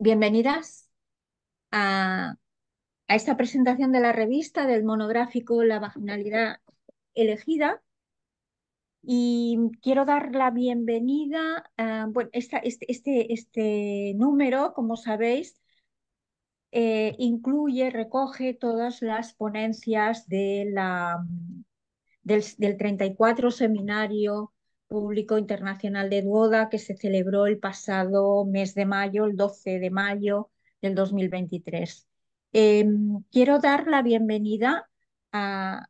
Bienvenidas a esta presentación de la revista del monográfico La vaginalidad elegida. Y quiero dar la bienvenida. Bueno, este número, como sabéis, recoge todas las ponencias del 34 Seminario Público Internacional de Duoda, que se celebró el pasado mes de mayo, el 12 de mayo del 2023. Quiero dar la bienvenida a,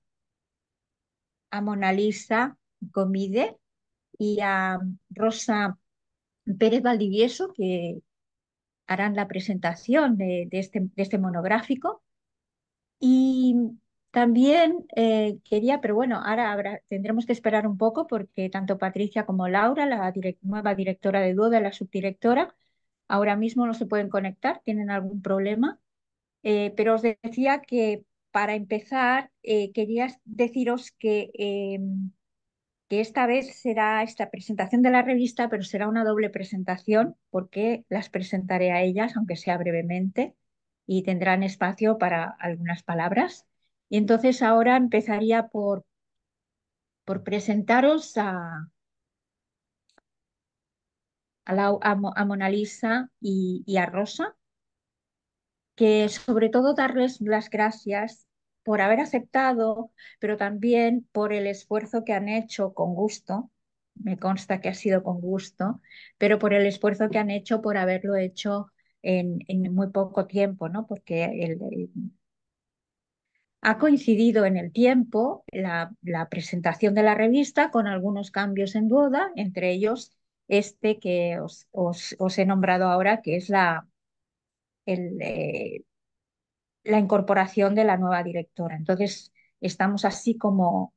a Mona Lisa Gomide y a Rosa Pérez Valdivieso, que harán la presentación de este monográfico. Y también quería, pero bueno, tendremos que esperar un poco porque tanto Patricia como Laura, la nueva directora de Duoda, la subdirectora, ahora mismo no se pueden conectar, tienen algún problema. Pero os decía que para empezar, quería deciros que esta vez será esta presentación de la revista, pero será una doble presentación porque las presentaré a ellas, aunque sea brevemente, y tendrán espacio para algunas palabras. Y entonces ahora empezaría por presentaros a Mona Lisa y a Rosa, que sobre todo darles las gracias por haber aceptado, pero también por el esfuerzo que han hecho con gusto. Me consta que ha sido con gusto, pero por el esfuerzo que han hecho por haberlo hecho en muy poco tiempo, ¿no? Porque ha coincidido en el tiempo la presentación de la revista con algunos cambios en Duoda, entre ellos este que os he nombrado ahora, que es el, eh, la incorporación de la nueva directora. Entonces, estamos así como,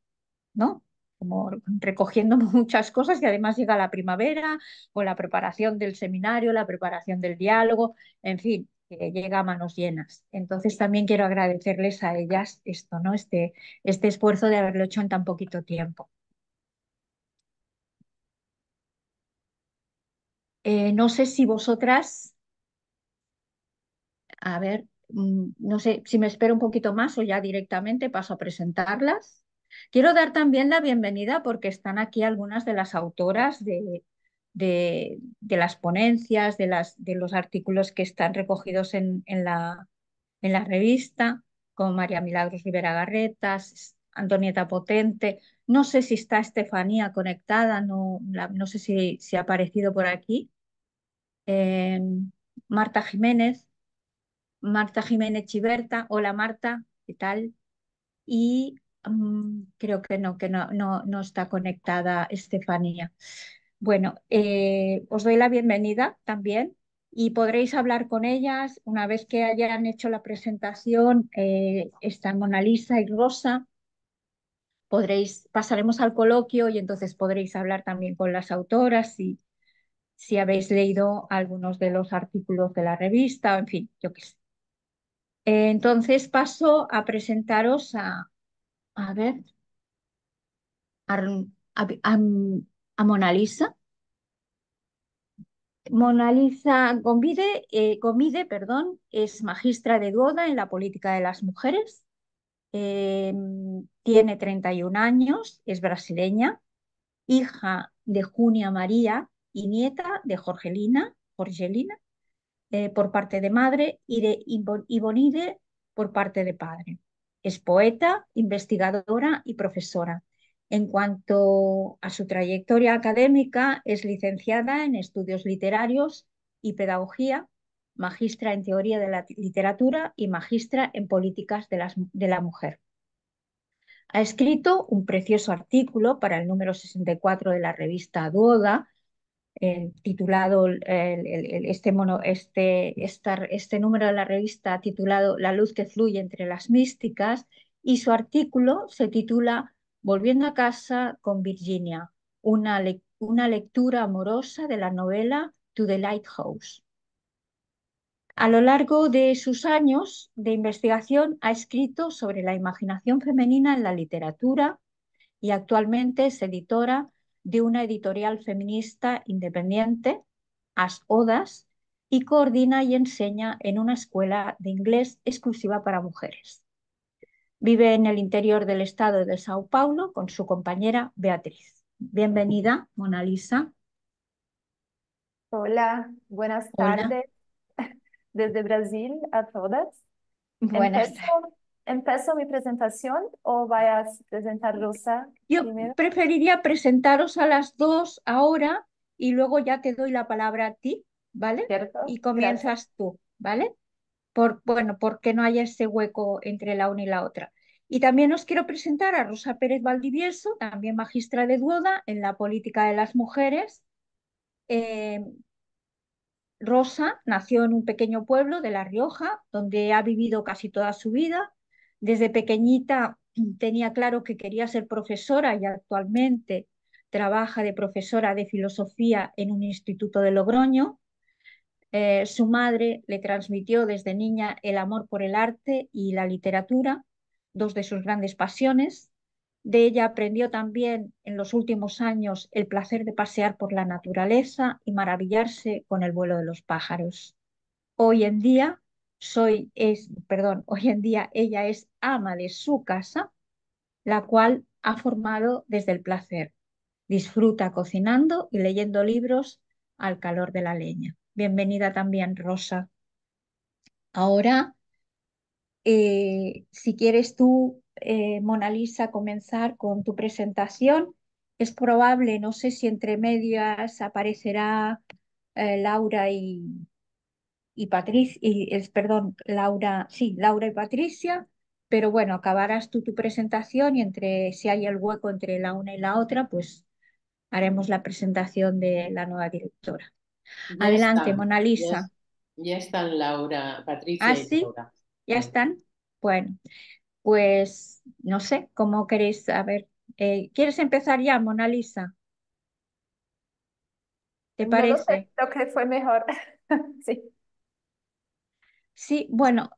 ¿no? Como recogiendo muchas cosas y además llega la primavera con la preparación del seminario, la preparación del diálogo, en fin, que llega a manos llenas. Entonces, también quiero agradecerles a ellas esto, ¿no? Este esfuerzo de haberlo hecho en tan poquito tiempo. No sé si vosotras, a ver, no sé si me espero un poquito más o ya directamente paso a presentarlas. Quiero dar también la bienvenida porque están aquí algunas de las autoras de las ponencias, de los artículos que están recogidos en la revista, como María Milagros Rivera Garretas, Antonieta Potente. No sé si está Estefanía conectada, no sé si ha aparecido por aquí. Eh, Marta Jiménez. Marta Jiménez Chiberta. Hola Marta, ¿qué tal? Y creo que no está conectada Estefanía. Bueno, os doy la bienvenida también y podréis hablar con ellas una vez que hayan hecho la presentación. Están Mona Lisa y Rosa. Pasaremos al coloquio y entonces podréis hablar también con las autoras si habéis leído algunos de los artículos de la revista, o en fin, yo qué sé. Entonces paso a presentaros a ver, a, a- a- a Mona Lisa. Mona Lisa Gomide, perdón, es magistra de Duoda en la política de las mujeres. Eh, Tiene 31 años, es brasileña, hija de Junia María y nieta de Jorgelina, por parte de madre y de Ibonide por parte de padre. Es poeta, investigadora y profesora. En cuanto a su trayectoria académica, es licenciada en estudios literarios y pedagogía, magistra en teoría de la literatura y magistra en políticas de la mujer. Ha escrito un precioso artículo para el número 64 de la revista Duoda, titulado este número de la revista titulado La luz que fluye entre las místicas, y su artículo se titula Volviendo a casa con Virginia, una lectura amorosa de la novela To the Lighthouse. A lo largo de sus años de investigación ha escrito sobre la imaginación femenina en la literatura y actualmente es editora de una editorial feminista independiente, As Odas, y coordina y enseña en una escuela de inglés exclusiva para mujeres. Vive en el interior del estado de Sao Paulo con su compañera Beatriz. Bienvenida, Mona Lisa. Hola, buenas Hola, tardes desde Brasil a todas. buenas ¿Empiezo, tardes. empiezo mi presentación o vayas a presentar Rosa Yo primero? preferiría presentaros a las dos ahora y luego ya te doy la palabra a ti, ¿vale? ¿Cierto? Y Gracias. comienzas tú, ¿vale? Bueno, porque no haya ese hueco entre la una y la otra. Y también os quiero presentar a Rosa Pérez Valdivieso, también magistra de Duoda en la política de las mujeres. Eh, Rosa nació en un pequeño pueblo de La Rioja, donde ha vivido casi toda su vida. Desde pequeñita tenía claro que quería ser profesora y actualmente trabaja de profesora de filosofía en un instituto de Logroño. Su madre le transmitió desde niña el amor por el arte y la literatura, dos de sus grandes pasiones. De ella aprendió también en los últimos años el placer de pasear por la naturaleza y maravillarse con el vuelo de los pájaros. Hoy en día hoy en día ella es ama de su casa, la cual ha formado desde el placer. Disfruta cocinando y leyendo libros al calor de la leña. Bienvenida también, Rosa. Ahora, si quieres tú, Mona Lisa, comenzar con tu presentación, es probable, no sé si entre medias aparecerá Laura y Patricia, perdón, Laura, sí, Laura y Patricia, pero bueno, acabarás tú tu presentación y entre, si hay el hueco entre la una y la otra, pues haremos la presentación de la nueva directora. Ya Adelante, están, Mona Lisa. ya están Laura, ¿Ah, Patricia y sí? Laura. ¿Ya Sí. están? Bueno, pues no sé, ¿cómo queréis? A ver, ¿quieres empezar ya, Mona Lisa? ¿Te No lo sé, parece? creo que fue mejor. Sí. Sí, bueno,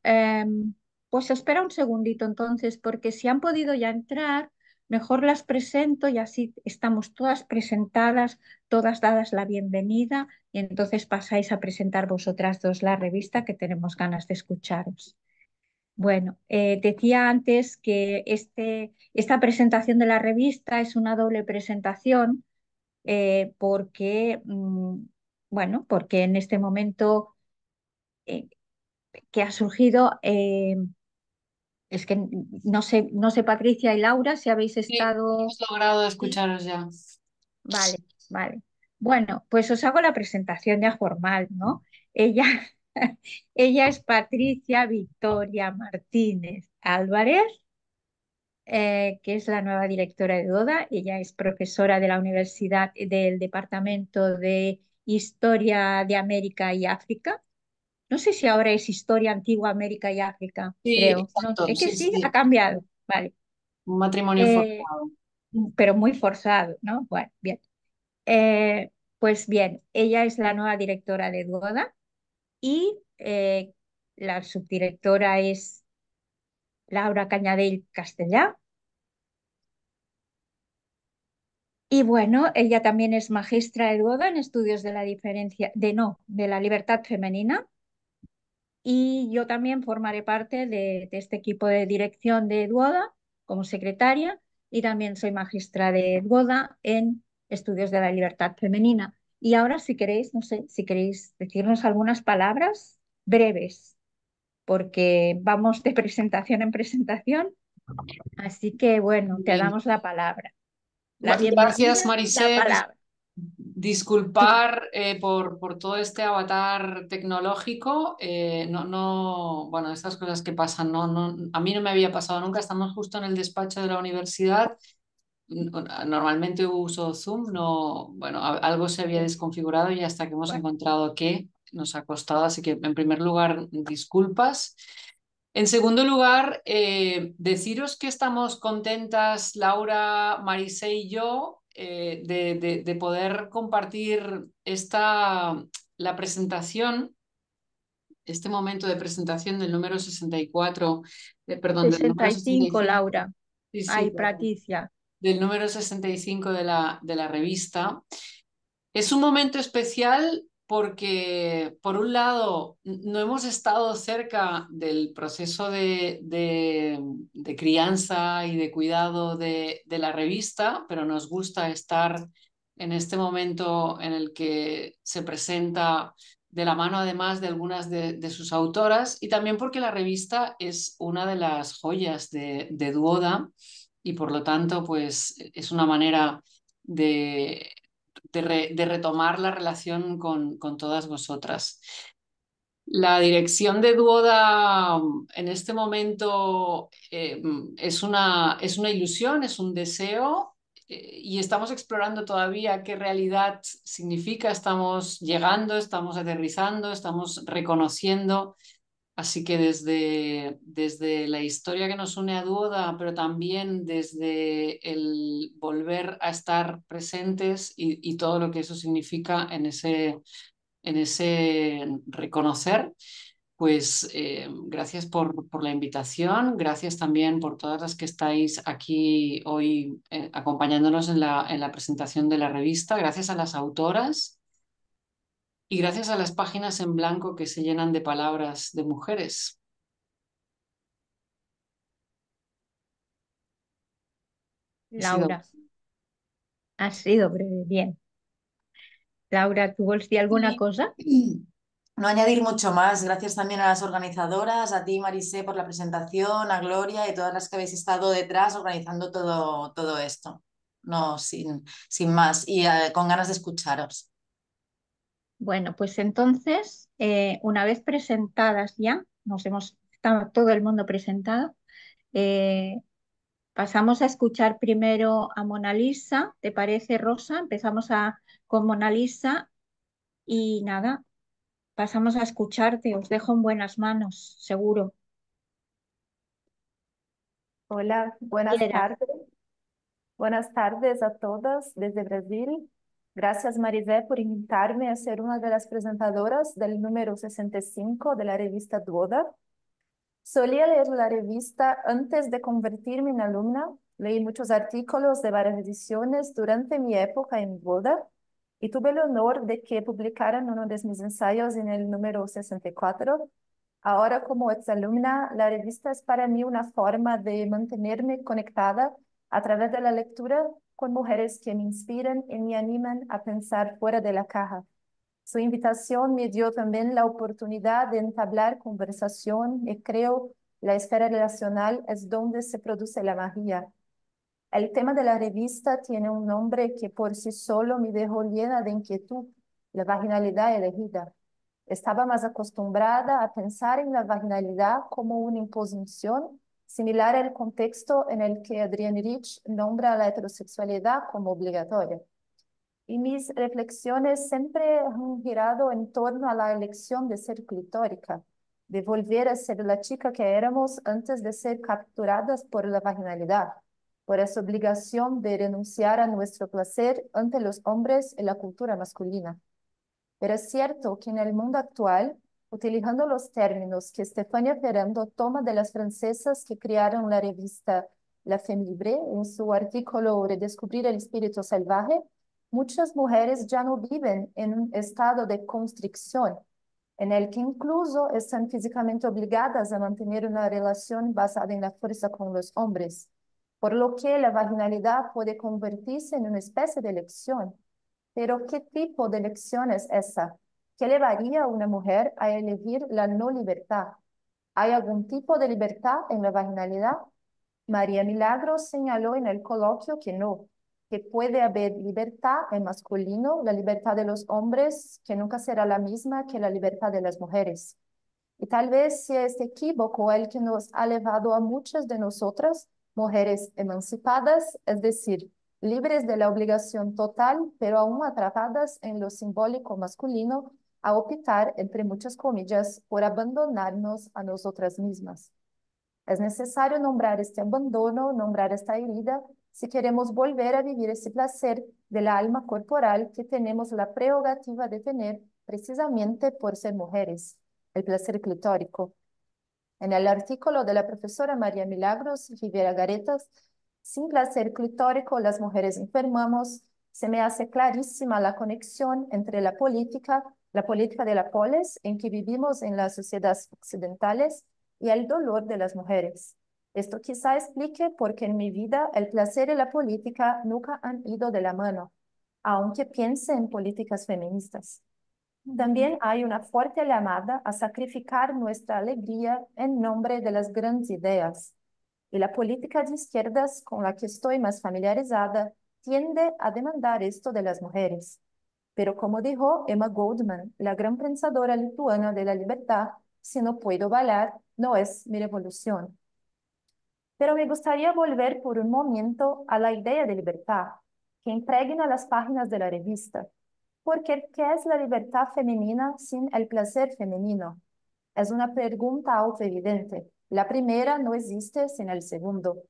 pues espera un segundito entonces, porque si han podido ya entrar, mejor las presento y así estamos todas presentadas, todas dadas la bienvenida y entonces pasáis a presentar vosotras dos la revista que tenemos ganas de escucharos. Bueno, decía antes que esta presentación de la revista es una doble presentación porque, bueno, porque en este momento eh, que ha surgido, es que no sé, Patricia y Laura, si habéis Sí, estado. hemos logrado Sí, escucharos ya. vale, vale. Bueno, pues os hago la presentación ya formal, ¿no? Ella, ella es Patricia Victoria Martínez Álvarez, que es la nueva directora de DODA. Ella es profesora de la Universidad del Departamento de Historia de América y África. No sé si ahora es Historia Antigua América y África, Sí, creo. No, exacto, es que sí, sí, ha sí. cambiado. Vale. Un matrimonio Eh, forzado. pero muy forzado, ¿no? Bueno, bien. Eh, pues bien, ella es la nueva directora de DODA y la subdirectora es Laura Cañadell Castellá. Y bueno, ella también es magistra de Duoda en estudios de la diferencia, de la libertad femenina. Y yo también formaré parte de este equipo de dirección de Duoda como secretaria y también soy magistra de Duoda en estudios de la libertad femenina. Y ahora, si queréis, no sé, si queréis decirnos algunas palabras breves, porque vamos de presentación en presentación. Así que bueno, te Bien. damos la palabra, la Gracias, bienvenida y la Marisé. palabra. Sí. Disculpar por todo este avatar tecnológico. Bueno, estas cosas que pasan, a mí no me había pasado nunca. Estamos justo en el despacho de la universidad. Normalmente uso Zoom, no, bueno, algo se había desconfigurado y hasta que hemos Bueno, encontrado que nos ha costado, así que en primer lugar, disculpas. En segundo lugar, deciros que estamos contentas, Laura, Marisé y yo, de poder compartir la presentación, este momento de presentación del número 64, perdón, del número 65, 65. Laura. Sí, sí, Ay, perdón, Patricia. del número 65 de la revista. Es un momento especial porque, por un lado, no hemos estado cerca del proceso de crianza y de cuidado de la revista, pero nos gusta estar en este momento en el que se presenta de la mano, además, de algunas de sus autoras, y también porque la revista es una de las joyas de Duoda, y por lo tanto, pues es una manera de retomar la relación con todas vosotras. La dirección de Duoda en este momento es una ilusión, es un deseo, y estamos explorando todavía qué realidad significa. Estamos llegando, estamos aterrizando, estamos reconociendo. Así que desde la historia que nos une a Duoda, pero también desde el volver a estar presentes y todo lo que eso significa en ese reconocer, pues gracias por la invitación, gracias también por todas las que estáis aquí hoy acompañándonos en la presentación de la revista, gracias a las autoras. Y gracias a las páginas en blanco que se llenan de palabras de mujeres. He sido... Laura, ha sido breve, bien. Laura, ¿tú vols dir alguna cosa? No añadir mucho más. Gracias también a las organizadoras, a ti, Marisé, por la presentación, a Gloria y todas las que habéis estado detrás organizando todo esto. No, sin más. Y con ganas de escucharos. Bueno, pues entonces, una vez presentadas ya, estado todo el mundo presentado, eh, pasamos a escuchar primero a Mona Lisa. ¿Te parece, Rosa? Con Mona Lisa y nada, pasamos a escucharte. Os dejo en buenas manos, seguro. Hola, buenas Quiera. tardes. Buenas tardes a todas desde Brasil. Gracias, Marisé, por invitarme a ser una de las presentadoras del número 65 de la revista Duoda. Solía leer la revista antes de convertirme en alumna. Leí muchos artículos de varias ediciones durante mi época en Duoda y tuve el honor de que publicaran uno de mis ensayos en el número 64. Ahora, como exalumna, la revista es para mí una forma de mantenerme conectada a través de la lectura con mujeres que me inspiran y me animan a pensar fuera de la caja. Su invitación me dio también la oportunidad de entablar conversación y creo la esfera relacional es donde se produce la magia. El tema de la revista tiene un nombre que por sí solo me dejó llena de inquietud, la vaginalidad elegida. Estaba más acostumbrada a pensar en la vaginalidad como una imposición, similar al contexto en el que Adrienne Rich nombra la heterosexualidad como obligatoria. Y mis reflexiones siempre han girado en torno a la elección de ser clitórica, de volver a ser la chica que éramos antes de ser capturadas por la vaginalidad, por esa obligación de renunciar a nuestro placer ante los hombres y la cultura masculina. Pero es cierto que en el mundo actual, utilizando los términos que Stefania Ferrando toma de las francesas que crearon la revista La Femme Libre en su artículo Redescubrir el espíritu salvaje, muchas mujeres ya no viven en un estado de constricción, en el que incluso están físicamente obligadas a mantener una relación basada en la fuerza con los hombres, por lo que la vaginalidad puede convertirse en una especie de elección. Pero ¿qué tipo de elección es esa? ¿Qué llevaría a una mujer a elegir la no libertad? ¿Hay algún tipo de libertad en la vaginalidad? María Milagros señaló en el coloquio que no, que puede haber libertad en masculino, la libertad de los hombres, que nunca será la misma que la libertad de las mujeres. Y tal vez sea este equívoco el que nos ha llevado a muchas de nosotras, mujeres emancipadas, es decir, libres de la obligación total, pero aún atrapadas en lo simbólico masculino, a optar, entre muchas comillas, por abandonarnos a nosotras mismas. Es necesario nombrar este abandono, nombrar esta herida, si queremos volver a vivir ese placer del alma corporal que tenemos la prerrogativa de tener precisamente por ser mujeres, el placer clitórico. En el artículo de la profesora María Milagros Rivera Garetas, sin placer clitórico las mujeres enfermamos, se me hace clarísima la conexión entre la política, la política de la polis en que vivimos en las sociedades occidentales y el dolor de las mujeres. Esto quizá explique por qué en mi vida el placer y la política nunca han ido de la mano, aunque piense en políticas feministas. También hay una fuerte llamada a sacrificar nuestra alegría en nombre de las grandes ideas. Y la política de izquierdas con la que estoy más familiarizada tiende a demandar esto de las mujeres. Pero como dijo Emma Goldman, la gran pensadora lituana de la libertad, si no puedo bailar, no es mi revolución. Pero me gustaría volver por un momento a la idea de libertad que impregna las páginas de la revista. Porque, ¿qué es la libertad femenina sin el placer femenino? Es una pregunta autoevidente. La primera no existe sin el segundo.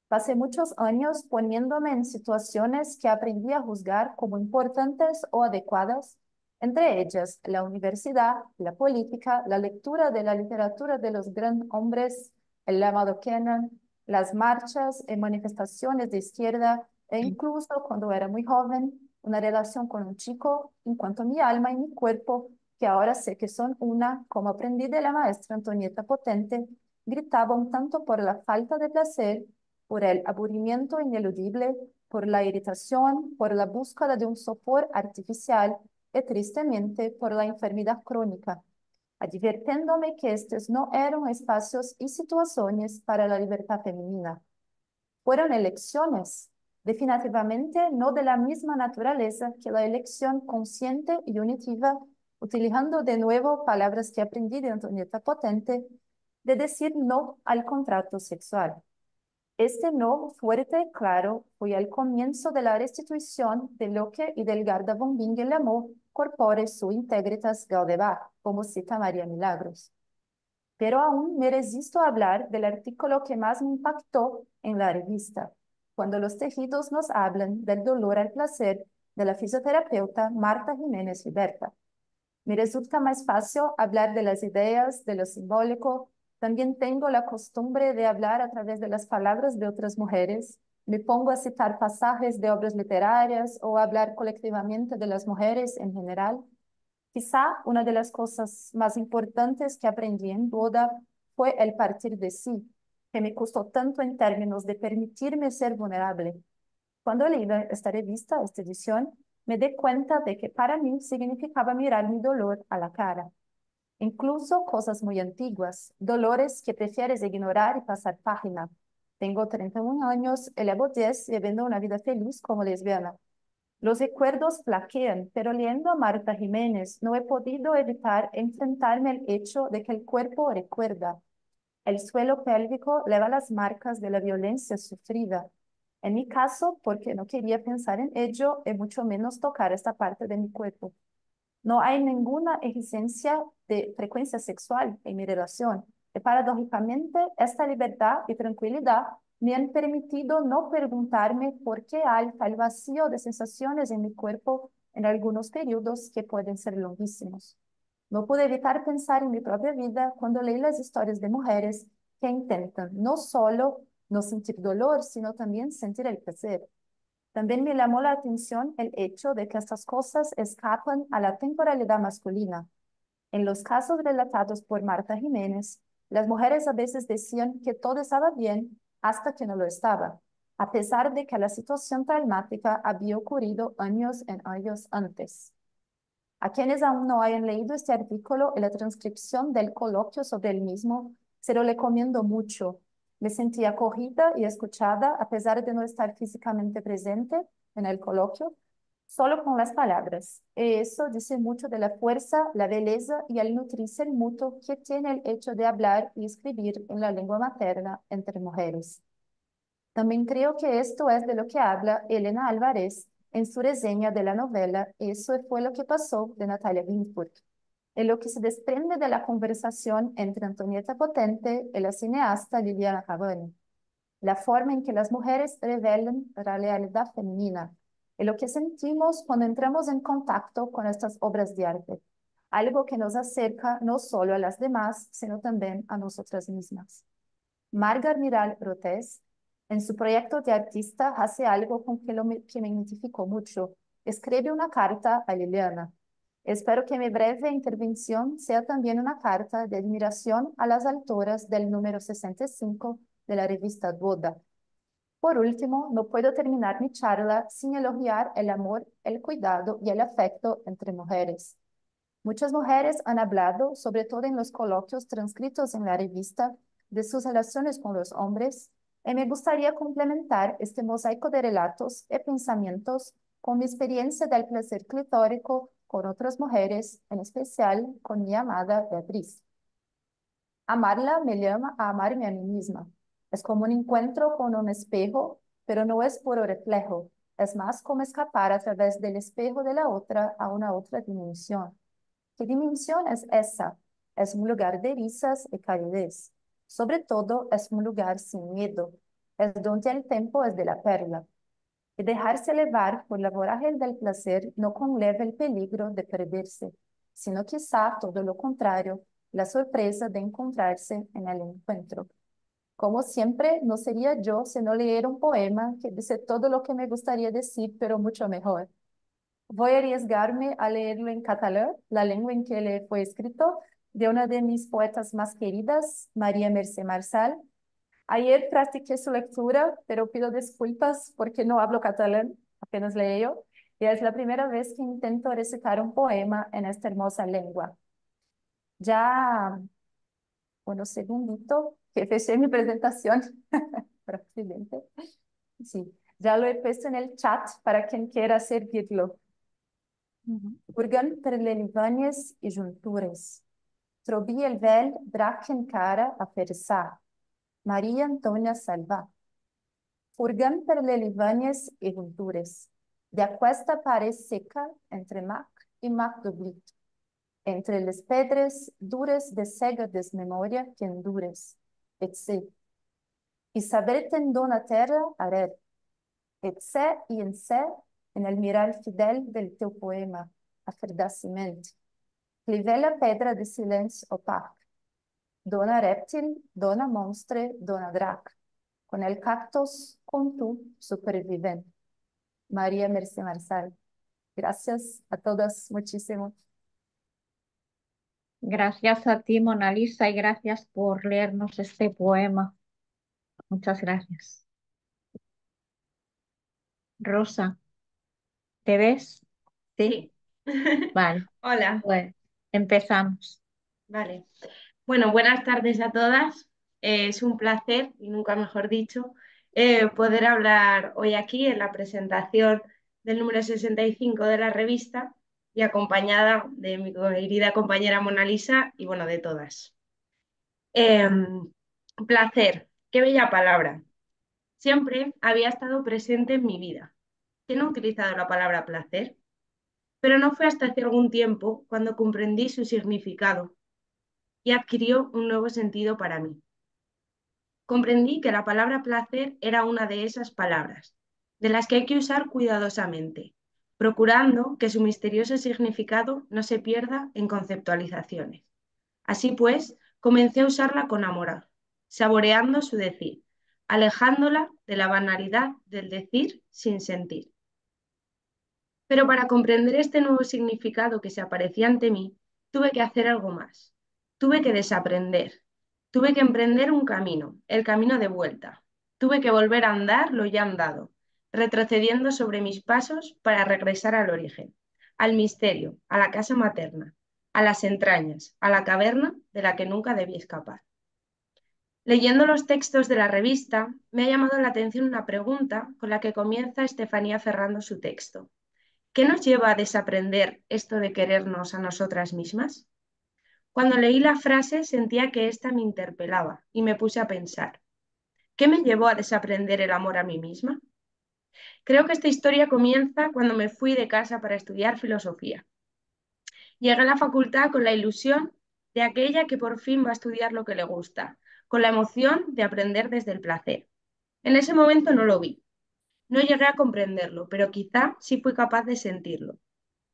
Pasé muchos años poniéndome en situaciones que aprendí a juzgar como importantes o adecuadas, entre ellas la universidad, la política, la lectura de la literatura de los grandes hombres, el llamado canon, las marchas y manifestaciones de izquierda, e incluso cuando era muy joven, una relación con un chico, en cuanto a mi alma y mi cuerpo, que ahora sé que son una, como aprendí de la maestra Antonieta Potente, gritaba un tanto por la falta de placer, por el aburrimiento ineludible, por la irritación, por la búsqueda de un sopor artificial y tristemente por la enfermedad crónica, advirtiéndome que estos no eran espacios y situaciones para la libertad femenina. Fueron elecciones, definitivamente no de la misma naturaleza que la elección consciente y unitiva, utilizando de nuevo palabras que aprendí de Antonieta Potente, de decir no al contrato sexual. Este no fuerte, claro, fue el comienzo de la restitución de lo que Hildegarda von Bingen llamó corpore su integritas gaudebat, como cita María Milagros. Pero aún me resisto a hablar del artículo que más me impactó en la revista, cuando los tejidos nos hablan del dolor al placer de la fisioterapeuta Marta Jiménez Liberta. Me resulta más fácil hablar de las ideas, de lo simbólico. También tengo la costumbre de hablar a través de las palabras de otras mujeres. Me pongo a citar pasajes de obras literarias o a hablar colectivamente de las mujeres en general. Quizá una de las cosas más importantes que aprendí en boda fue el partir de sí, que me costó tanto en términos de permitirme ser vulnerable. Cuando leí esta revista, esta edición, me di cuenta de que para mí significaba mirar mi dolor a la cara. Incluso cosas muy antiguas, dolores que prefieres ignorar y pasar página. Tengo 31 años, llevo 10 viviendo una vida feliz como lesbiana. Los recuerdos flaquean, pero leyendo a Marta Jiménez no he podido evitar enfrentarme al hecho de que el cuerpo recuerda. El suelo pélvico lleva las marcas de la violencia sufrida. En mi caso, porque no quería pensar en ello y mucho menos tocar esta parte de mi cuerpo. No hay ninguna exigencia de frecuencia sexual en mi relación. Y paradójicamente, esta libertad y tranquilidad me han permitido no preguntarme por qué hay tal vacío de sensaciones en mi cuerpo en algunos periodos que pueden ser longuísimos. No pude evitar pensar en mi propia vida cuando leí las historias de mujeres que intentan no solo no sentir dolor, sino también sentir el placer. También me llamó la atención el hecho de que estas cosas escapan a la temporalidad masculina. En los casos relatados por Marta Jiménez, las mujeres a veces decían que todo estaba bien hasta que no lo estaba, a pesar de que la situación traumática había ocurrido años en años antes. A quienes aún no hayan leído este artículo y la transcripción del coloquio sobre el mismo, se lo recomiendo mucho. Me sentí acogida y escuchada a pesar de no estar físicamente presente en el coloquio, solo con las palabras. Y eso dice mucho de la fuerza, la belleza y el nutrirse mutuo que tiene el hecho de hablar y escribir en la lengua materna entre mujeres. También creo que esto es de lo que habla Elena Álvarez en su reseña de la novela Eso fue lo que pasó de Natalia Ginzburg, en lo que se desprende de la conversación entre Antonieta Potente y la cineasta Liliana Cavani, la forma en que las mujeres revelan la realidad femenina y lo que sentimos cuando entramos en contacto con estas obras de arte, algo que nos acerca no solo a las demás, sino también a nosotras mismas. Margar Miral Rotes, en su proyecto de artista, hace algo con que me identificó mucho. Escribe una carta a Liliana. Espero que mi breve intervención sea también una carta de admiración a las autoras del número 65 de la revista Duoda. Por último, no puedo terminar mi charla sin elogiar el amor, el cuidado y el afecto entre mujeres. Muchas mujeres han hablado, sobre todo en los coloquios transcritos en la revista, de sus relaciones con los hombres, y me gustaría complementar este mosaico de relatos y pensamientos con mi experiencia del placer clitórico con otras mujeres, en especial con mi amada Beatriz. Amarla me llama a amarme a mí misma. Es como un encuentro con un espejo, pero no es puro reflejo. Es más como escapar a través del espejo de la otra a una otra dimensión. ¿Qué dimensión es esa? Es un lugar de risas y calidez. Sobre todo, es un lugar sin miedo. Es donde el tiempo es de la perla. Y dejarse llevar por la vorágine del placer no conlleva el peligro de perderse, sino quizá todo lo contrario, la sorpresa de encontrarse en el encuentro. Como siempre, no sería yo si no leyera un poema que dice todo lo que me gustaría decir, pero mucho mejor. Voy a arriesgarme a leerlo en catalán, la lengua en que le fue escrito, de una de mis poetas más queridas, María Mercè Marçal. Ayer practiqué su lectura, pero pido disculpas porque no hablo catalán, apenas leo, y es la primera vez que intento recitar un poema en esta hermosa lengua. Ya, unos segunditos, que feché mi presentación por accidente. Sí, ya lo he puesto en el chat para quien quiera seguirlo. Urgant per le livanyes i juntures. Trobí el vel drac encara a fersar. Maria Antônia Salvà. Furgant per le livanyes i juntures. De aquesta paret seca entre mac i mac d'oblit. Entre les pedres dures de cega desmemòria que endures. Et sé. I saber te'n dona terra arer. Et sé i en sé en el mirar fidel del teu poema, aferdaciment. Clivella pedra de silêncio opaco. Dona réptil, dona monstre, dona drac. Con el cactus, con tu, superviven. María Mercè Marçal. Gracias a todas muchísimo. Gracias a ti, Mona Lisa, y gracias por leernos este poema. Muchas gracias. Rosa, ¿te ves? Sí. Sí. Vale, Hola, pues empezamos. vale. Bueno, buenas tardes a todas. Es un placer, y nunca mejor dicho, poder hablar hoy aquí en la presentación del número 65 de la revista y acompañada de mi querida compañera Mona Lisa y bueno, de todas. Placer, qué bella palabra. Siempre había estado presente en mi vida. ¿Quién ha utilizado la palabra placer? Pero no fue hasta hace algún tiempo cuando comprendí su significado y adquirió un nuevo sentido para mí. Comprendí que la palabra placer era una de esas palabras, de las que hay que usar cuidadosamente, procurando que su misterioso significado no se pierda en conceptualizaciones. Así pues, comencé a usarla con amor, saboreando su decir, alejándola de la banalidad del decir sin sentir. Pero para comprender este nuevo significado que se aparecía ante mí, tuve que hacer algo más. Tuve que desaprender. Tuve que emprender un camino, el camino de vuelta. Tuve que volver a andar lo ya andado, retrocediendo sobre mis pasos para regresar al origen, al misterio, a la casa materna, a las entrañas, a la caverna de la que nunca debí escapar. Leyendo los textos de la revista, me ha llamado la atención una pregunta con la que comienza Estefanía Ferrando su texto. ¿Qué nos lleva a desaprender esto de querernos a nosotras mismas? Cuando leí la frase sentía que ésta me interpelaba y me puse a pensar, ¿qué me llevó a desaprender el amor a mí misma? Creo que esta historia comienza cuando me fui de casa para estudiar filosofía. Llegué a la facultad con la ilusión de aquella que por fin va a estudiar lo que le gusta, con la emoción de aprender desde el placer. En ese momento no lo vi, no llegué a comprenderlo, pero quizá sí fui capaz de sentirlo.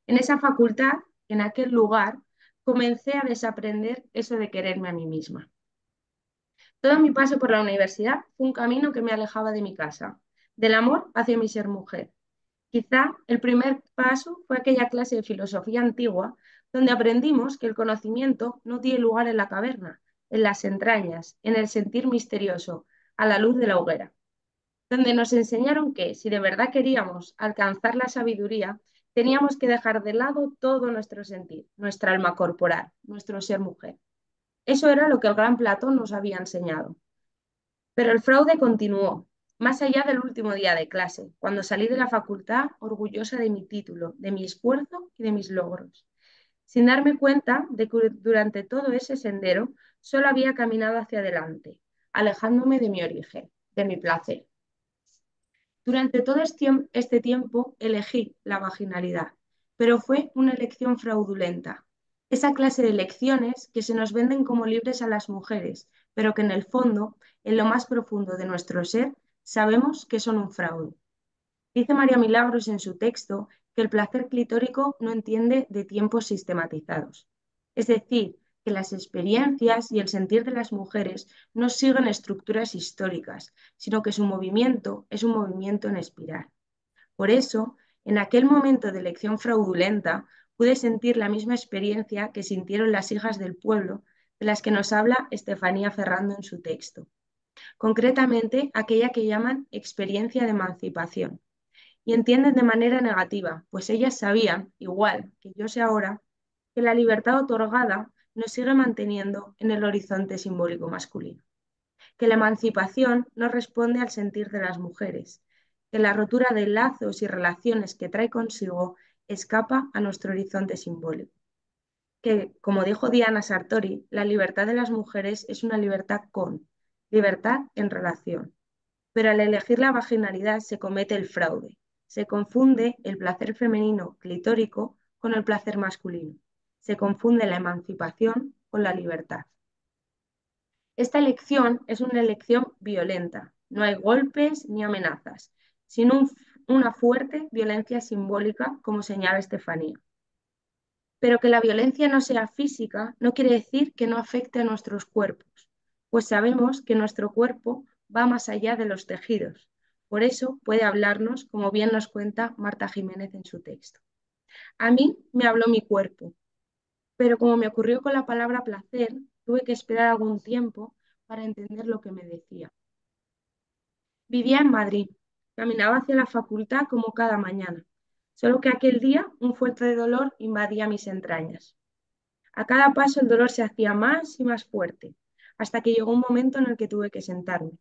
En esa facultad, en aquel lugar, comencé a desaprender eso de quererme a mí misma. Todo mi paso por la universidad fue un camino que me alejaba de mi casa, del amor hacia mi ser mujer. Quizá el primer paso fue aquella clase de filosofía antigua donde aprendimos que el conocimiento no tiene lugar en la caverna, en las entrañas, en el sentir misterioso, a la luz de la hoguera, donde nos enseñaron que si de verdad queríamos alcanzar la sabiduría, teníamos que dejar de lado todo nuestro sentir, nuestra alma corporal, nuestro ser mujer. Eso era lo que el gran Platón nos había enseñado. Pero el fraude continuó, más allá del último día de clase, cuando salí de la facultad orgullosa de mi título, de mi esfuerzo y de mis logros, sin darme cuenta de que durante todo ese sendero solo había caminado hacia adelante, alejándome de mi origen, de mi placer. Durante todo este tiempo elegí la vaginalidad, pero fue una elección fraudulenta. Esa clase de elecciones que se nos venden como libres a las mujeres, pero que en el fondo, en lo más profundo de nuestro ser, sabemos que son un fraude. Dice María Milagros en su texto que el placer clitórico no entiende de tiempos sistematizados. Es decir, que las experiencias y el sentir de las mujeres no siguen estructuras históricas, sino que su movimiento es un movimiento en espiral. Por eso, en aquel momento de elección fraudulenta, pude sentir la misma experiencia que sintieron las hijas del pueblo, de las que nos habla Estefanía Ferrando en su texto. Concretamente, aquella que llaman experiencia de emancipación y entienden de manera negativa, pues ellas sabían, igual que yo sé ahora, que la libertad otorgada nos sigue manteniendo en el horizonte simbólico masculino, que la emancipación no responde al sentir de las mujeres, que la rotura de lazos y relaciones que trae consigo escapa a nuestro horizonte simbólico, que, como dijo Diana Sartori, la libertad de las mujeres es una libertad con, libertad en relación. Pero al elegir la vaginalidad se comete el fraude. Se confunde el placer femenino clitórico con el placer masculino. Se confunde la emancipación con la libertad. Esta elección es una elección violenta. No hay golpes ni amenazas, sino una fuerte violencia simbólica, como señala Estefanía. Pero que la violencia no sea física no quiere decir que no afecte a nuestros cuerpos, pues sabemos que nuestro cuerpo va más allá de los tejidos. Por eso puede hablarnos, como bien nos cuenta Marta Jiménez en su texto. A mí me habló mi cuerpo, pero como me ocurrió con la palabra placer, tuve que esperar algún tiempo para entender lo que me decía. Vivía en Madrid, caminaba hacia la facultad como cada mañana, solo que aquel día un fuerte dolor invadía mis entrañas. A cada paso el dolor se hacía más y más fuerte, hasta que llegó un momento en el que tuve que sentarme.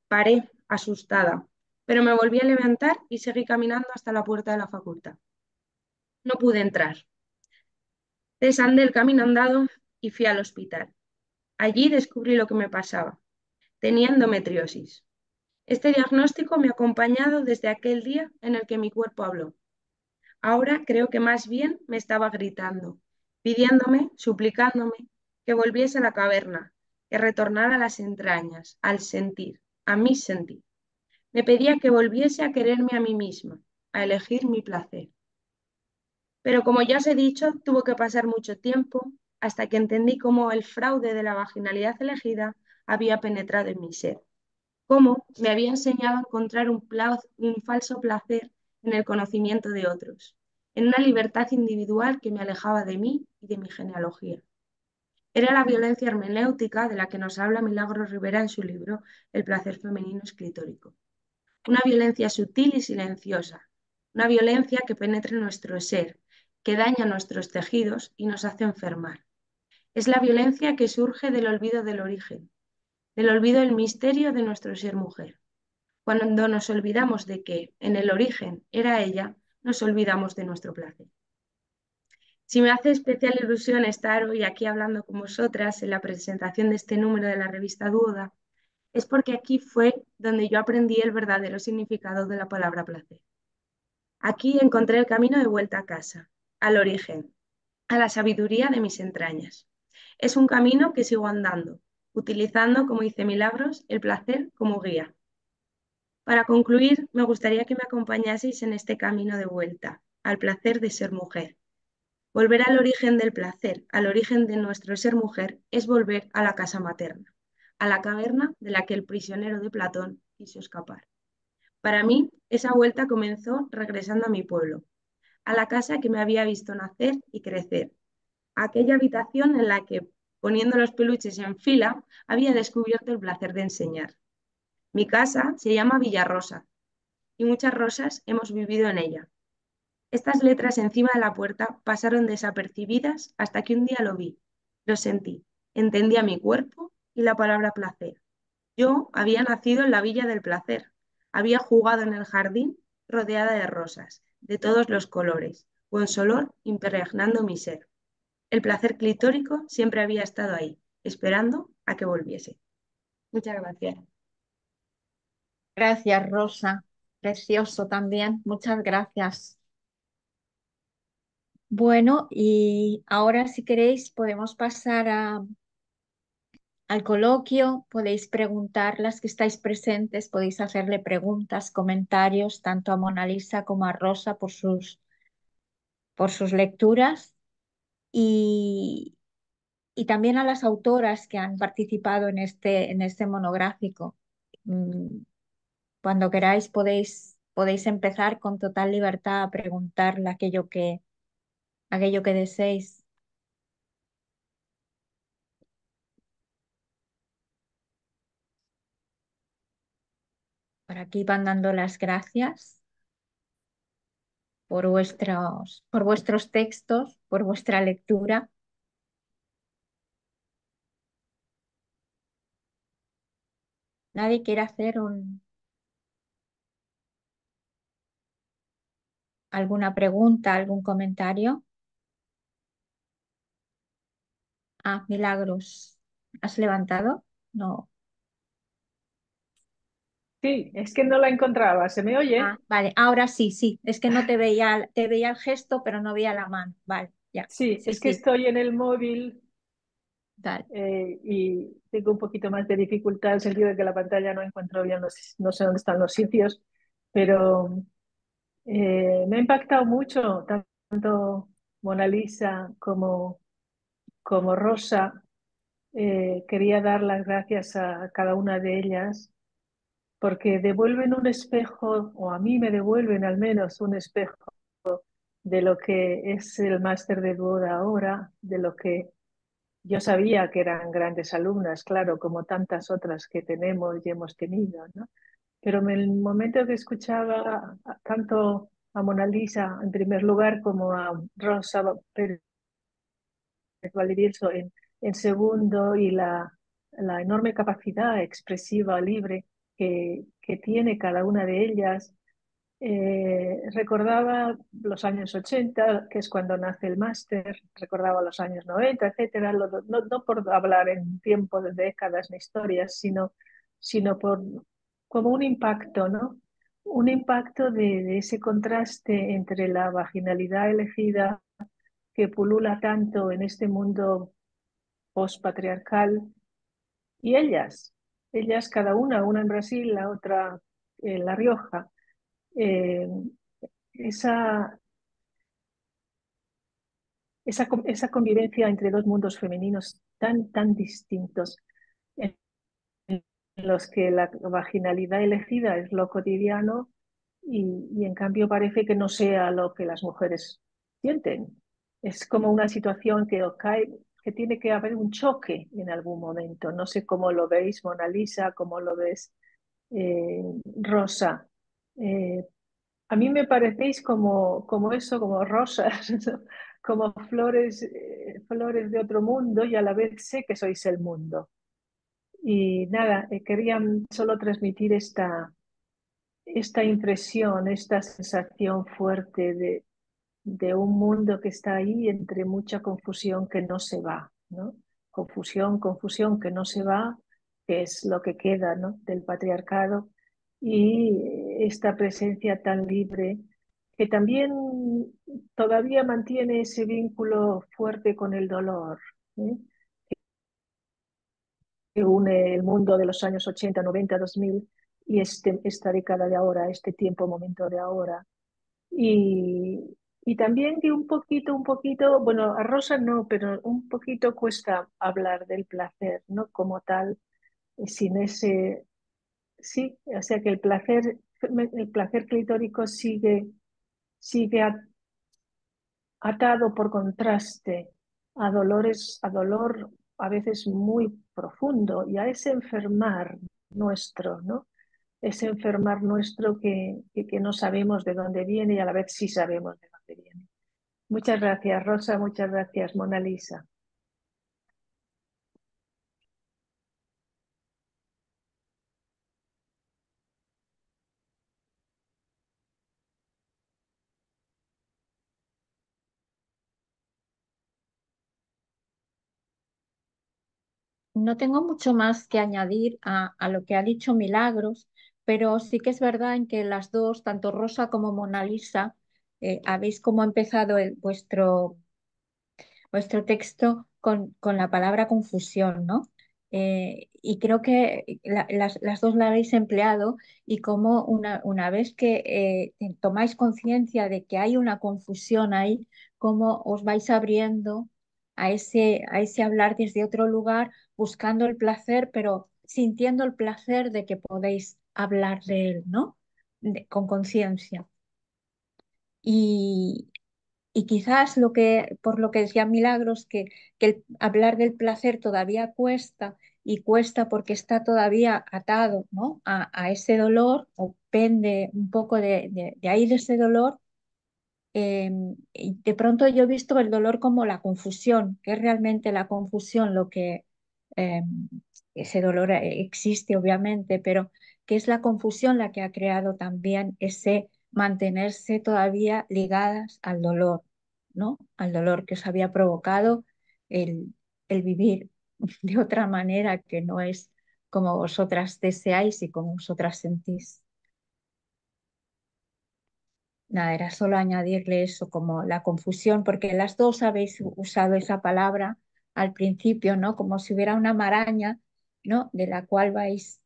Paré, asustada, pero me volví a levantar y seguí caminando hasta la puerta de la facultad. No pude entrar. Desandé el camino andado y fui al hospital. Allí descubrí lo que me pasaba. Tenía endometriosis. Este diagnóstico me ha acompañado desde aquel día en el que mi cuerpo habló. Ahora creo que más bien me estaba gritando, pidiéndome, suplicándome, que volviese a la caverna, que retornara a las entrañas, al sentir, a mi sentir. Me pedía que volviese a quererme a mí misma, a elegir mi placer. Pero como ya os he dicho, tuvo que pasar mucho tiempo hasta que entendí cómo el fraude de la vaginalidad elegida había penetrado en mi ser, cómo me había enseñado a encontrar un falso placer en el conocimiento de otros, en una libertad individual que me alejaba de mí y de mi genealogía. Era la violencia hermenéutica de la que nos habla Milagros Rivera en su libro El placer femenino escritórico. Una violencia sutil y silenciosa, una violencia que penetra en nuestro ser, que daña nuestros tejidos y nos hace enfermar. Es la violencia que surge del olvido del origen, del olvido del misterio de nuestro ser mujer. Cuando nos olvidamos de que en el origen era ella, nos olvidamos de nuestro placer. Si me hace especial ilusión estar hoy aquí hablando con vosotras en la presentación de este número de la revista Duoda, es porque aquí fue donde yo aprendí el verdadero significado de la palabra placer. Aquí encontré el camino de vuelta a casa, al origen, a la sabiduría de mis entrañas. Es un camino que sigo andando, utilizando, como dice Milagros, el placer como guía. Para concluir, me gustaría que me acompañaseis en este camino de vuelta, al placer de ser mujer. Volver al origen del placer, al origen de nuestro ser mujer, es volver a la casa materna, a la caverna de la que el prisionero de Platón quiso escapar. Para mí, esa vuelta comenzó regresando a mi pueblo, a la casa que me había visto nacer y crecer, a aquella habitación en la que, poniendo los peluches en fila, había descubierto el placer de enseñar. Mi casa se llama Villarrosa y muchas rosas hemos vivido en ella. Estas letras encima de la puerta pasaron desapercibidas hasta que un día lo vi, lo sentí, entendía mi cuerpo y la palabra placer. Yo había nacido en la Villa del Placer, había jugado en el jardín rodeada de rosas, de todos los colores, con su olor impregnando mi ser. El placer clitórico siempre había estado ahí, esperando a que volviese. Muchas gracias. Gracias, Rosa. Precioso también. Muchas gracias. Bueno, y ahora si queréis podemos pasar al coloquio. Podéis preguntar, las que estáis presentes, podéis hacerle preguntas, comentarios, tanto a Mona Lisa como a Rosa por sus lecturas y, y también a las autoras que han participado en este monográfico. Mm, Cuando queráis podéis empezar con total libertad a preguntarle aquello que deseéis. Por aquí van dando las gracias por vuestros textos, por vuestra lectura. ¿Nadie quiere hacer alguna pregunta, algún comentario? Ah, Milagros. ¿Has levantado? No. Sí, es que no la encontraba. ¿Se me Ah, oye? vale, ahora sí, sí. Es que no te veía el gesto, pero no veía la mano. Vale, ya. Sí, Sí, es que sí, estoy en el móvil dale. y tengo un poquito más de dificultad en el sentido de que la pantalla no encuentro bien, no sé dónde están los sitios, pero me ha impactado mucho tanto Mona Lisa como Rosa. Quería dar las gracias a cada una de ellas porque devuelven un espejo, o a mí me devuelven al menos un espejo de lo que es el máster de boda ahora, de lo que yo sabía que eran grandes alumnas, claro, como tantas otras que tenemos y hemos tenido, ¿no? Pero en el momento que escuchaba tanto a Mona Lisa en primer lugar como a Rosa Pérez Valdivielso en segundo y la enorme capacidad expresiva, libre que tiene cada una de ellas, recordaba los años 80, que es cuando nace el máster, recordaba los años 90, etcétera, no por hablar en tiempo de décadas ni historias, sino por como un impacto, ¿no? Un impacto de ese contraste entre la vaginalidad elegida que pulula tanto en este mundo postpatriarcal y ellas cada una en Brasil, la otra en La Rioja. Eh, esa, esa convivencia entre dos mundos femeninos tan distintos, en los que la vaginalidad elegida es lo cotidiano y en cambio parece que no sea lo que las mujeres sienten. Es como una situación que tiene que haber un choque en algún momento. No sé cómo lo veis, Mona Lisa, cómo lo ves, Rosa. Eh, a mí me parecéis como eso, como rosas, ¿no? Como flores, flores de otro mundo y a la vez sé que sois el mundo. Y nada, quería solo transmitir esta impresión, esta sensación fuerte de un mundo que está ahí entre mucha confusión que no se va, ¿no? Confusión que no se va, que es lo que queda, ¿no? Del patriarcado y esta presencia tan libre que también todavía mantiene ese vínculo fuerte con el dolor, ¿eh? Que une el mundo de los años 80, 90, 2000 y esta década de ahora, este tiempo, momento de ahora. Y, y también que un poquito, bueno, a Rosa no, pero un poquito cuesta hablar del placer, ¿no? Como tal, sin ese, sí, o sea que el placer el placer clitórico sigue atado por contraste a dolor a veces muy profundo y a ese enfermar nuestro, ¿no? Ese enfermar nuestro que no sabemos de dónde viene y a la vez sí sabemos de dónde viene. Muchas gracias, Rosa, muchas gracias, Mona Lisa. No tengo mucho más que añadir a lo que ha dicho Milagros, pero sí que es verdad en que las dos, tanto Rosa como Mona Lisa, habéis como empezado vuestro texto con la palabra confusión, ¿no? Y creo que las dos la habéis empleado y como una vez que tomáis conciencia de que hay una confusión ahí, cómo os vais abriendo a ese hablar desde otro lugar, buscando el placer, pero sintiendo el placer de que podéis hablar de él, ¿no? Con conciencia. Y, y quizás por lo que decía Milagros, que hablar del placer todavía cuesta y cuesta porque está todavía atado, ¿no? a ese dolor o pende un poco de ahí de ese dolor. Y de pronto yo he visto el dolor como la confusión, que es realmente la confusión lo que eh, ese dolor existe obviamente, pero que es la confusión la que ha creado también ese mantenerse todavía ligadas al dolor, ¿no? Al dolor que os había provocado el vivir de otra manera que no es como vosotras deseáis y como vosotras sentís. Nada, era solo añadirle eso como la confusión, porque las dos habéis usado esa palabra al principio, ¿no? Como si hubiera una maraña, ¿no? De la cual vais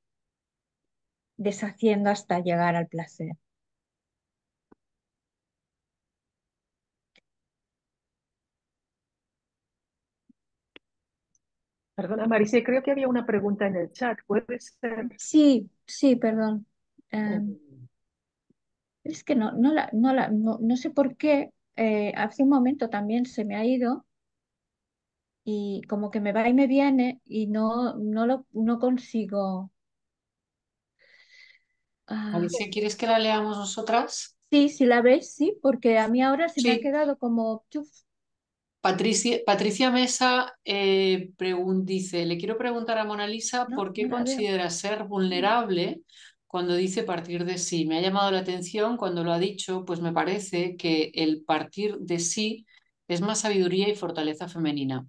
deshaciendo hasta llegar al placer. Perdona, Marisa, creo que había una pregunta en el chat. ¿Puede ser? Sí, sí, perdón. Eh, Es que no sé por qué. Hace un momento también se me ha ido y como que me va y me viene y no consigo. Ah, Alicia, ¿quieres que la leamos nosotras? sí, si la ves, sí, porque a mí ahora se me ha Sí. quedado como chuf. Patricia Mesa dice, le quiero preguntar a Mona Lisa No, por no qué la veo. considera ser vulnerable cuando dice partir de sí. Me ha llamado la atención cuando lo ha dicho, pues me parece que el partir de sí es más sabiduría y fortaleza femenina.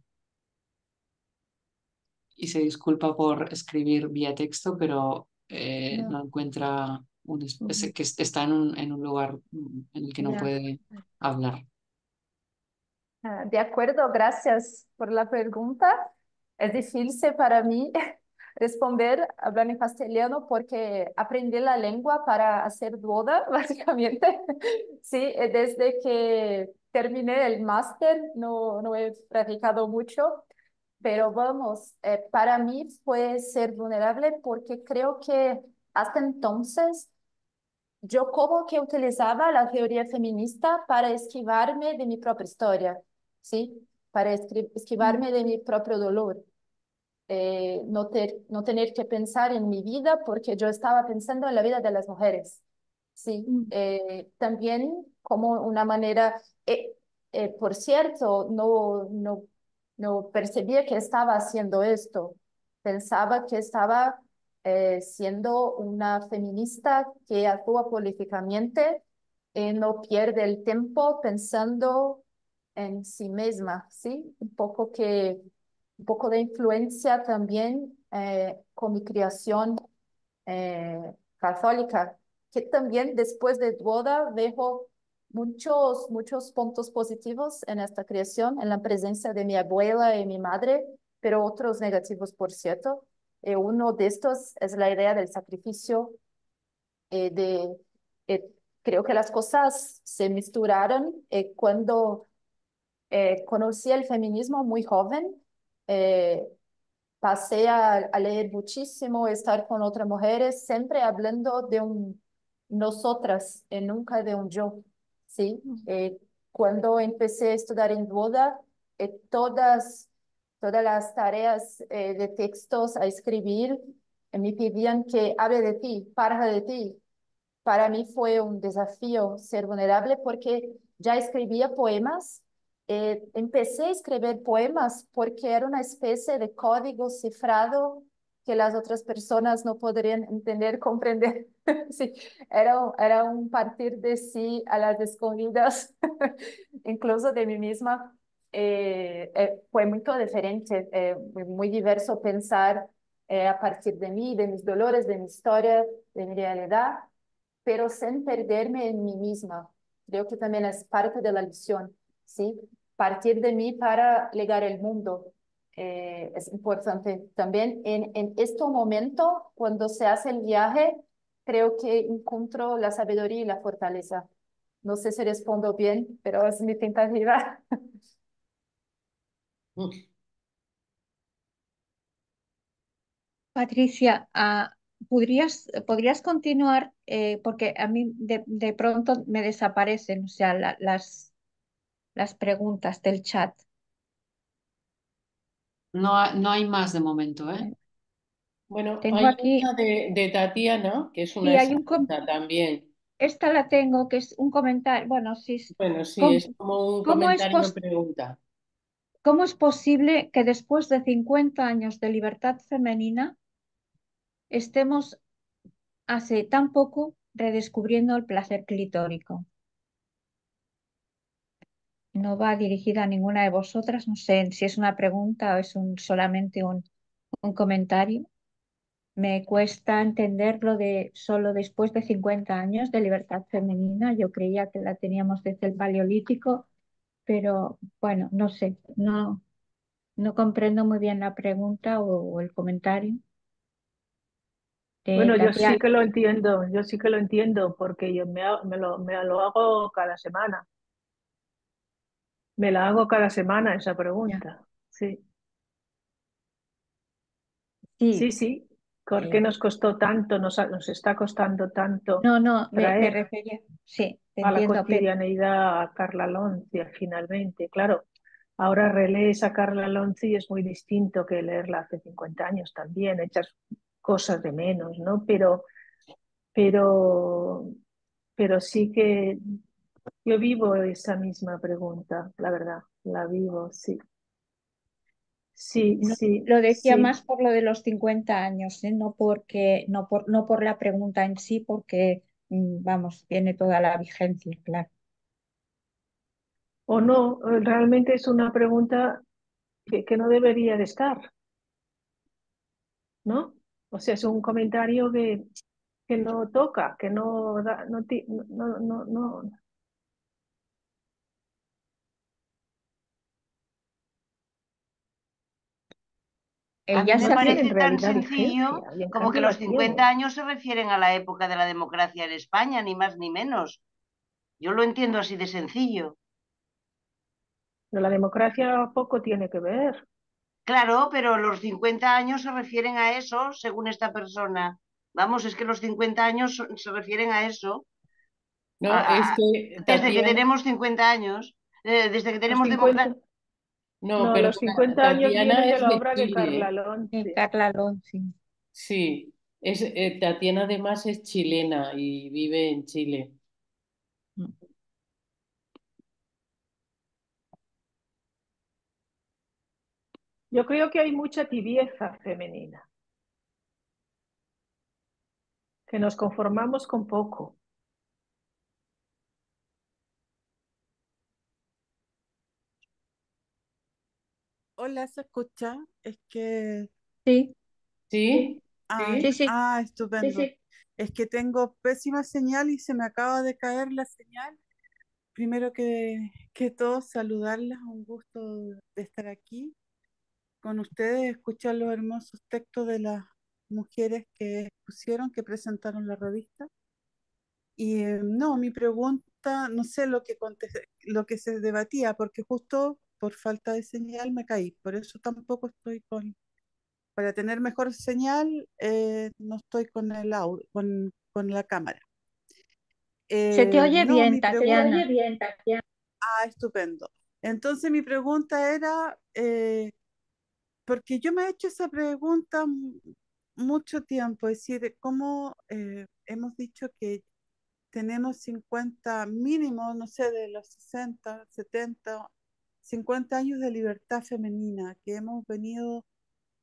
Y se disculpa por escribir vía texto, pero No, no encuentra ujú, que está en un lugar en el que no ya. puede hablar. De acuerdo, gracias por la pregunta. Es difícil para mí responder hablando en castellano porque aprendí la lengua para hacer boda, básicamente. Sí, desde que terminé el máster no he practicado mucho, pero vamos, para mí fue ser vulnerable porque creo que hasta entonces yo como que utilizaba la teoría feminista para esquivarme de mi propia historia, ¿sí? Para Mm, esquivarme de mi propio dolor. No tener que pensar en mi vida porque yo estaba pensando en la vida de las mujeres, ¿sí? mm, También como una manera, por cierto, no percibía que estaba haciendo esto. Pensaba que estaba siendo una feminista que actúa políticamente, no pierde el tiempo pensando en sí misma, ¿sí? Un poco de influencia también con mi criación católica, que también después de boda veo muchos puntos positivos en esta creación, en la presencia de mi abuela y mi madre, pero otros negativos, por cierto. Uno de estos es la idea del sacrificio, eh, de, eh, creo que las cosas se misturaron cuando conocí el feminismo muy joven. eh, Pasé a leer muchísimo, estar con otras mujeres, siempre hablando nosotras, nunca de un yo, ¿sí? Cuando empecé a estudiar en Duoda, todas las tareas de textos a escribir me pedían que hable de ti, para de ti. Para mí fue un desafío ser vulnerable porque ya escribía poemas. Empecé a escribir poemas porque era una especie de código cifrado que las otras personas no podrían entender, comprender. Sí, era un partir de sí a las escondidas, incluso de mí misma. Fue muy diferente, muy diverso pensar a partir de mí, de mis dolores, de mi historia, de mi realidad, pero sin perderme en mí misma. Creo que también es parte de la lección, ¿sí? Partir de mí para legar el mundo. Es importante también en este momento, cuando se hace el viaje, creo que encuentro la sabiduría y la fortaleza. No sé si respondo bien, pero es mi tentativa. Patricia, podrías continuar, porque a mí de pronto me desaparecen, o sea, las preguntas del chat. No hay más de momento, ¿eh? Bueno, Tengo hay aquí, una de Tatiana, que es una sí, exacta también. esta la tengo, que es un comentario, bueno, sí, Bueno, sí, ¿cómo, es como un cómo es comentario-pregunta. cómo es posible que después de 50 años de libertad femenina estemos hace tan poco redescubriendo el placer clitórico? No va dirigida a ninguna de vosotras, no sé si es una pregunta o es solamente un comentario. Me cuesta entenderlo de solo después de 50 años de libertad femenina. Yo creía que la teníamos desde el Paleolítico, pero bueno, no sé, no comprendo muy bien la pregunta o el comentario de Bueno, Tatiana. yo sí que lo entiendo, porque yo me lo hago cada semana. Me la hago cada semana esa Ya. pregunta. Sí, Sí, sí, sí. ¿Por qué eh, nos costó tanto, nos está costando tanto no, me traer refería, sí, te a la entiendo, pero cotidianeidad a Carla Loncia finalmente? Claro, ahora relees a Carla Lonzi y es muy distinto que leerla hace 50 años también, echas cosas de menos, ¿no? Pero, pero sí que yo vivo esa misma pregunta, la verdad, la vivo, sí. Sí, no, sí, lo decía sí. más por lo de los 50 años, ¿eh? No por la pregunta en sí, porque, vamos, tiene toda la vigencia, claro. O no, realmente es una pregunta que no debería de estar, ¿no? O sea, es un comentario que no toca, que no da, no. A mí Ella me se No hace, tiene en parece tan realidad sencillo vigencia y en como que cambio los la 50 tiene. años se refieren a la época de la democracia en España, ni más ni menos. Yo lo entiendo así de sencillo. Pero la democracia poco tiene que ver. Claro, pero los 50 años se refieren a eso, según esta persona. Vamos, es que los 50 años se refieren a eso. No, es que Desde que Tatiana, tenemos 50 años, desde que Los tenemos 50, democracia. no, no, pero los 50 años Tatiana vienen de es la de obra de Chile, Carla ¿eh? Lonzi. Carla Lonzi. Sí, Tatiana además es chilena y vive en Chile. Yo creo que hay mucha tibieza femenina, que nos conformamos con poco. Hola, ¿se escucha? Es que... Sí, ¿Sí? Ah, sí, ¿Sí? sí, sí, estupendo. sí. Es que tengo pésima señal y se me acaba de caer la señal. Primero que todo, saludarlas, un gusto de estar aquí con ustedes, escuchar los hermosos textos de las mujeres que pusieron, que presentaron la revista. Y no, mi pregunta, no sé lo que se debatía, porque justo por falta de señal me caí. Por eso tampoco estoy para tener mejor señal, no estoy con el audio, con la cámara. Se te oye No, bien, mi pregunta... Tatiana. Ah, estupendo. Entonces mi pregunta era, porque yo me he hecho esa pregunta mucho tiempo, es decir, cómo hemos dicho que tenemos 50 mínimo, no sé, de los 60, 70, 50 años de libertad femenina, que hemos venido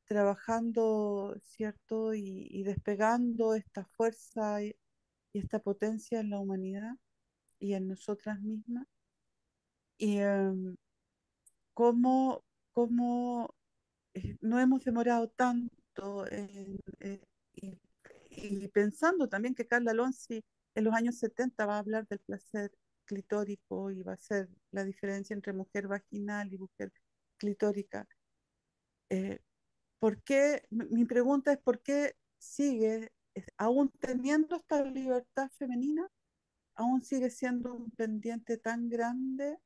trabajando, ¿cierto? Y despegando esta fuerza y esta potencia en la humanidad y en nosotras mismas. Y cómo, cómo no hemos demorado tanto y, y pensando también que Carla Alonso en los años 70 va a hablar del placer clitórico y va a ser la diferencia entre mujer vaginal y mujer clitórica. Eh, ¿Por qué? Mi pregunta es ¿por qué sigue, aún teniendo esta libertad femenina, aún sigue siendo un pendiente tan grande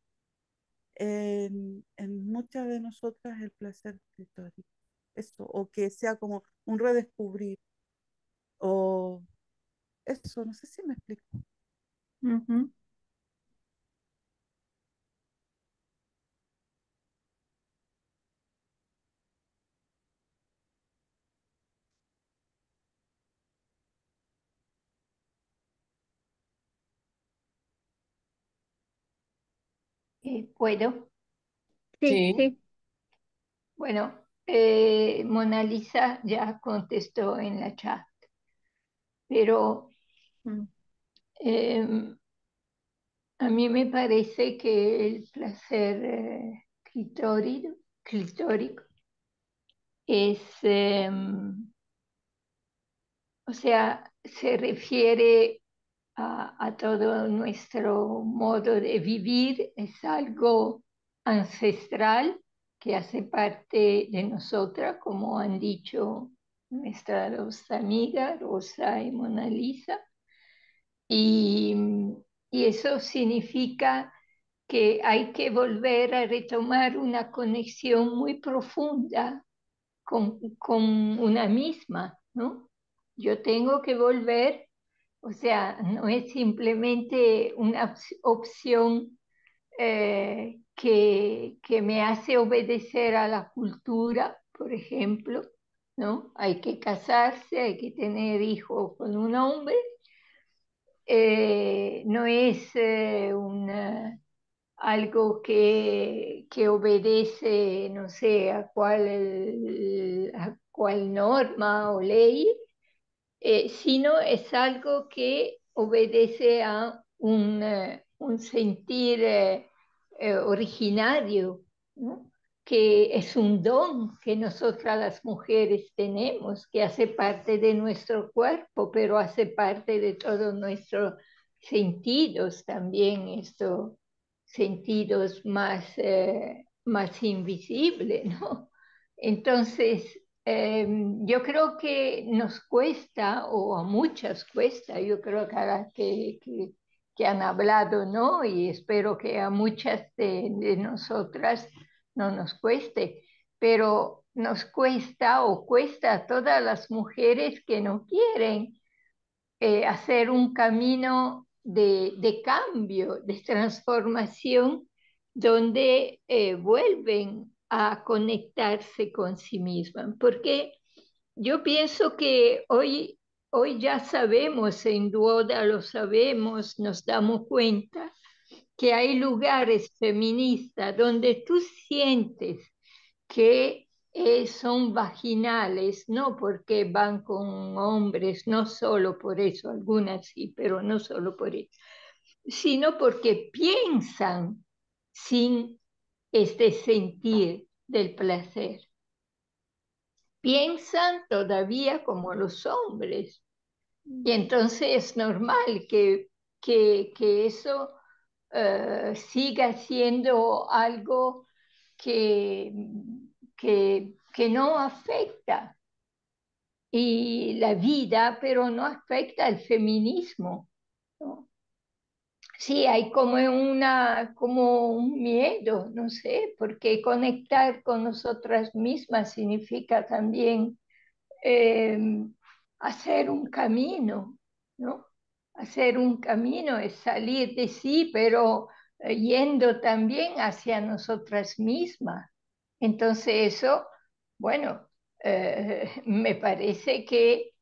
en muchas de nosotras el placer clitórico? Eso, o que sea como un redescubrir, o eso, no sé si me explico. Ujú. ¿Puedo? Sí, Sí, sí. Bueno, Mona Lisa ya contestó en la chat, pero mm, em, a mí me parece que el placer clitórico es, o sea, se refiere a todo nuestro modo de vivir, es algo ancestral que hace parte de nosotras, como han dicho nuestras dos amigas, Rosa y Mona Lisa. Y, y eso significa que hay que volver a retomar una conexión muy profunda con una misma, ¿no? Yo tengo que volver, o sea, no es simplemente una opción que me hace obedecer a la cultura, por ejemplo, ¿no? Hay que casarse, hay que tener hijos con un hombre, no es algo que obedece, no sé, a cuál norma o ley, sino es algo que obedece a un sentir originario, ¿no? Que es un don que nosotras las mujeres tenemos, que hace parte de nuestro cuerpo, pero hace parte de todos nuestros sentidos también, estos sentidos más invisibles, ¿no? Entonces, yo creo que nos cuesta, o a muchas cuesta, yo creo que a las que han hablado, ¿no? Y espero que a muchas de nosotras no nos cueste, pero nos cuesta o cuesta a todas las mujeres que no quieren hacer un camino de cambio, de transformación, donde vuelven a conectarse con sí mismas. Porque yo pienso que hoy ya sabemos, en Duoda lo sabemos, nos damos cuenta que hay lugares feministas donde tú sientes que son vaginales, no porque van con hombres, no solo por eso, algunas sí, pero no solo por eso, sino porque piensan sin este sentir del placer. Piensan todavía como los hombres. Y entonces es normal que eso siga siendo algo que, que no afecta y la vida, pero no afecta al feminismo, ¿no? Sí, hay como un miedo, no sé, porque conectar con nosotras mismas significa también eh, hacer un camino, ¿no? hacer un camino, es salir de sí, pero yendo también hacia nosotras mismas. Entonces eso, bueno, me parece que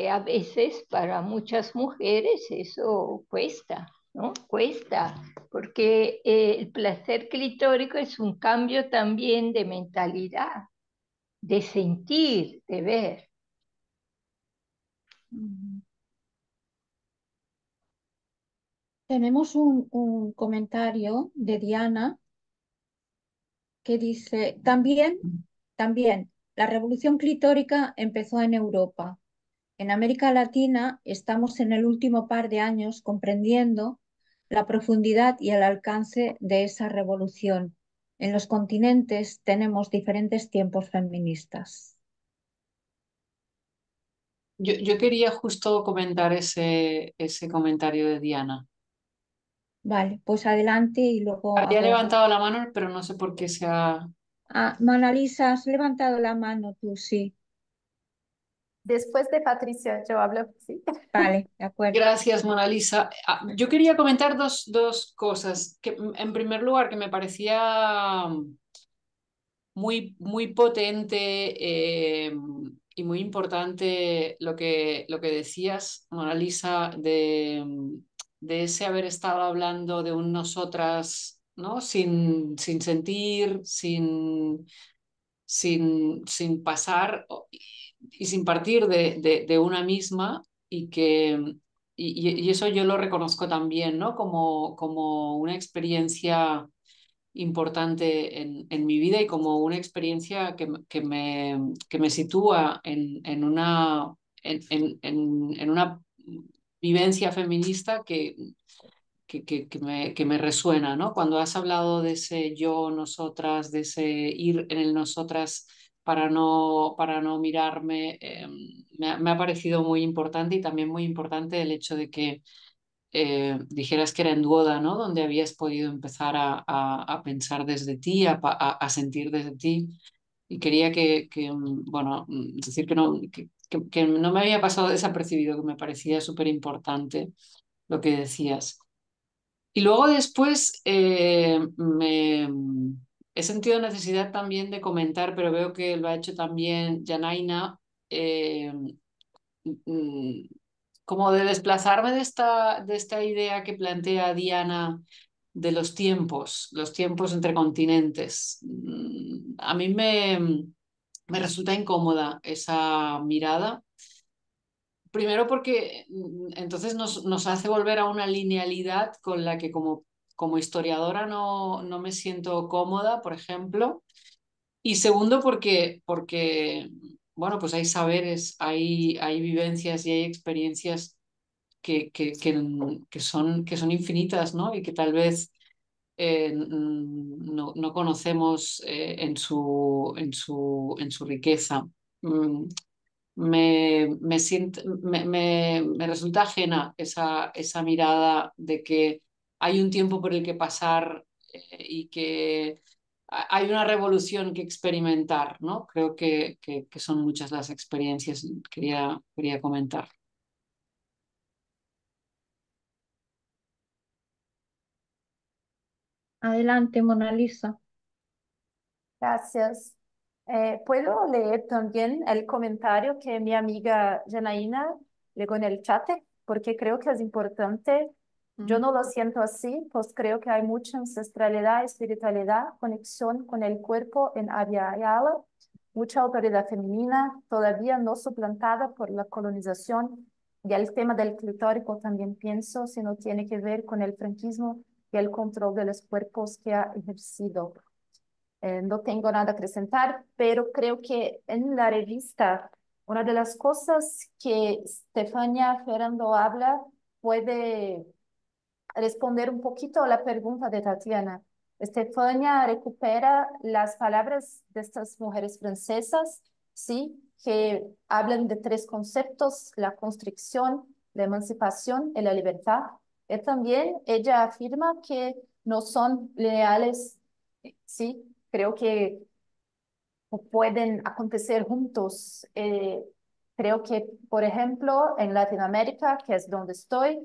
a veces para muchas mujeres eso cuesta, ¿no? Cuesta, porque el placer clitórico es un cambio también de mentalidad, de sentir, de ver. Mm. Tenemos un comentario de Diana que dice, también, la revolución clitórica empezó en Europa. En América Latina estamos en el último par de años comprendiendo la profundidad y el alcance de esa revolución. En los continentes tenemos diferentes tiempos feministas. Yo quería justo comentar ese comentario de Diana. Vale, pues adelante y luego Había hago... levantado la mano, pero no sé por qué se ha... Ah, Mona Lisa, has levantado la mano tú, sí. Después de Patricia, yo hablo, ¿sí? Vale, de acuerdo. Gracias, Mona Lisa. Yo quería comentar dos cosas. Que, en primer lugar, que me parecía muy potente y muy importante lo que decías, Mona Lisa, de ese haber estado hablando de un nosotras, ¿no? Sin sentir, sin pasar y sin partir de una misma y que... Y eso yo lo reconozco también, ¿no? Como una experiencia importante en mi vida y como una experiencia que me sitúa en una vivencia feminista que me resuena, ¿no? Cuando has hablado de ese yo, nosotras, de ese ir en el nosotras para no mirarme, me ha parecido muy importante y también muy importante el hecho de que dijeras que era en Duoda, ¿no? Donde habías podido empezar a pensar desde ti, a sentir desde ti. Y quería bueno, decir que no me había pasado desapercibido, que me parecía súper importante lo que decías. Y luego después he sentido necesidad también de comentar, pero veo que lo ha hecho también Janaina, eh, mm, como de desplazarme de esta idea que plantea Diana de los tiempos entre continentes. A mí me resulta incómoda esa mirada. Primero porque entonces nos hace volver a una linealidad con la que como historiadora no me siento cómoda, por ejemplo. Y segundo porque bueno, pues hay saberes, hay vivencias y hay experiencias que son infinitas, ¿no? Y que tal vez no conocemos en su riqueza. Mm, me resulta ajena esa mirada de que hay un tiempo por el que pasar y que hay una revolución que experimentar, ¿no? Creo que son muchas las experiencias que quería comentar. Adelante, Mona Lisa. Gracias. ¿Puedo leer también el comentario que mi amiga Janaína legó en el chat? Porque creo que es importante. Yo no lo siento así, pues creo que hay mucha ancestralidad, espiritualidad, conexión con el cuerpo en Abya Yala, mucha autoridad femenina, todavía no suplantada por la colonización. Y el tema del clitórico también pienso, si no tiene que ver con el franquismo y el control de los cuerpos que ha ejercido. No tengo nada que acrescentar, pero creo que en la revista una de las cosas que Stefania Ferrando habla puede responder un poquito a la pregunta de Tatiana. Stefania recupera las palabras de estas mujeres francesas, ¿sí? Que hablan de tres conceptos: la constricción, la emancipación y la libertad. Y también ella afirma que no son lineales, ¿sí? Creo que pueden acontecer juntos. Creo que, por ejemplo, en Latinoamérica, que es donde estoy,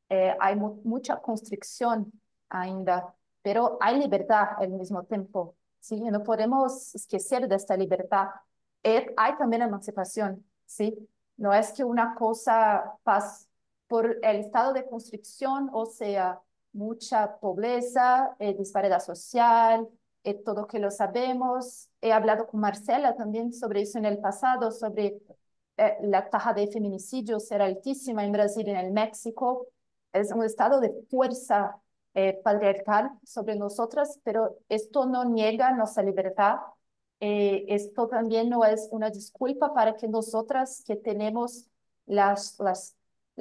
hay mucha constricción ainda, pero hay libertad al mismo tiempo, ¿sí? Y no podemos esquecer de esta libertad. Hay también emancipación, ¿sí? No es que una cosa pasa por el estado de constricción, o sea, mucha pobreza, disparidad social, todo que lo sabemos. He hablado con Marcela también sobre eso en el pasado, sobre la tasa de feminicidios era altísima en Brasil y en el México. Es un estado de fuerza patriarcal sobre nosotras, pero esto no niega nuestra libertad. Esto también no es una disculpa para que nosotras que tenemos la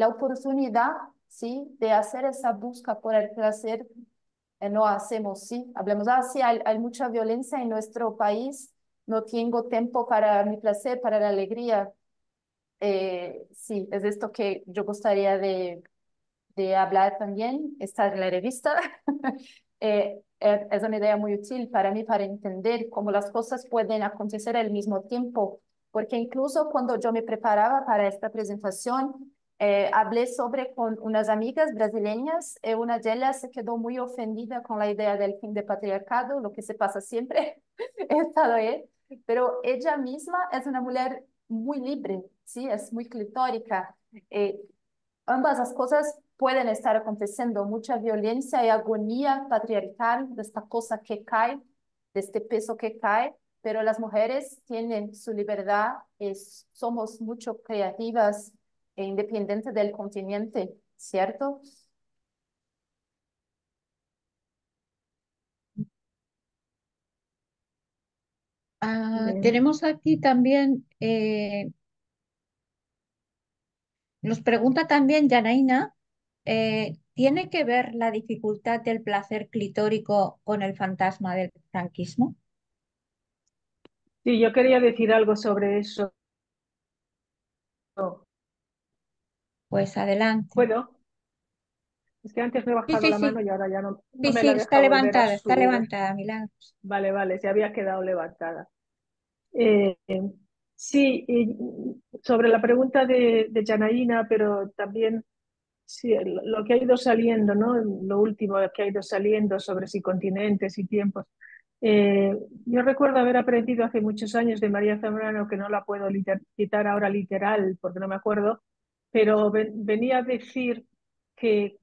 oportunidad, ¿sí?, de hacer esa busca por el placer, no hacemos, ¿sí? Hablamos, sí, hay mucha violencia en nuestro país, no tengo tiempo para mi placer, para la alegría. Sí, es esto que yo gustaría de hablar también. Está en la revista. Es una idea muy útil para mí para entender cómo las cosas pueden acontecer al mismo tiempo, porque incluso cuando yo me preparaba para esta presentación, hablé sobre con unas amigas brasileñas, una de ellas se quedó muy ofendida con la idea del fin de patriarcado, lo que se pasa siempre, he estado ahí, pero ella misma es una mujer muy libre, ¿sí? Es muy clitórica. Eh, Ambas las cosas pueden estar aconteciendo, mucha violencia y agonía patriarcal de esta cosa que cae, de este peso que cae, pero las mujeres tienen su libertad, somos mucho creativas e independientes del continente, ¿cierto? Tenemos aquí también, nos pregunta también Janaína, ¿tiene que ver la dificultad del placer clitórico con el fantasma del franquismo? Sí, yo quería decir algo sobre eso. Pues adelante. ¿Puedo? Es que antes me he Sí, bajado sí, la mano sí, y ahora ya no sí, me sí, la deja volver a está subir. levantada, Milagros. Vale, vale, se había quedado levantada. Eh, sí, y sobre la pregunta de Janaína, pero también sí, lo que ha ido saliendo, ¿no? Lo último que ha ido saliendo sobre si continentes y tiempos. Yo recuerdo haber aprendido hace muchos años de María Zambrano, que no la puedo citar ahora literal porque no me acuerdo, pero venía a decir que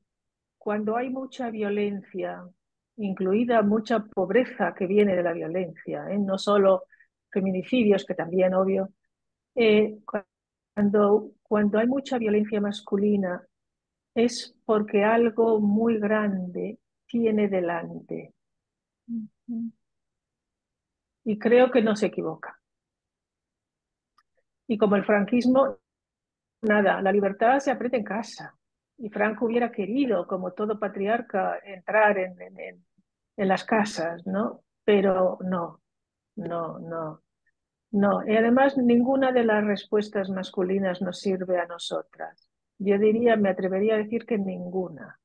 cuando hay mucha violencia, incluida mucha pobreza que viene de la violencia, no solo feminicidios, que también, obvio, eh, cuando hay mucha violencia masculina es porque algo muy grande tiene delante. Y creo que no se equivoca. Y como el franquismo, nada, la libertad se aprende en casa. Y Franco hubiera querido, como todo patriarca, entrar en las casas, ¿no? Pero no, no, no, no. Y además ninguna de las respuestas masculinas nos sirve a nosotras. Yo diría, me atrevería a decir que ninguna.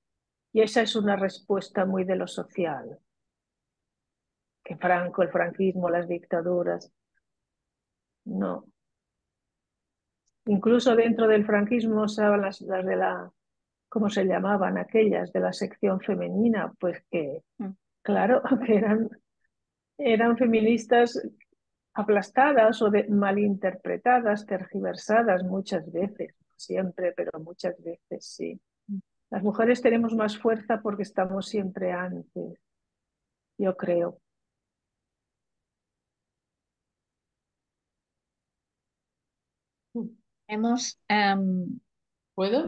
Y esa es una respuesta muy de lo social. Que Franco, el franquismo, las dictaduras, no. Incluso dentro del franquismo estaban las de la, ¿cómo se llamaban aquellas? De la sección femenina, pues que, claro, que eran feministas aplastadas o malinterpretadas, tergiversadas muchas veces, no siempre, pero muchas veces sí. Las mujeres tenemos más fuerza porque estamos siempre antes, yo creo. Tenemos, ¿Puedo?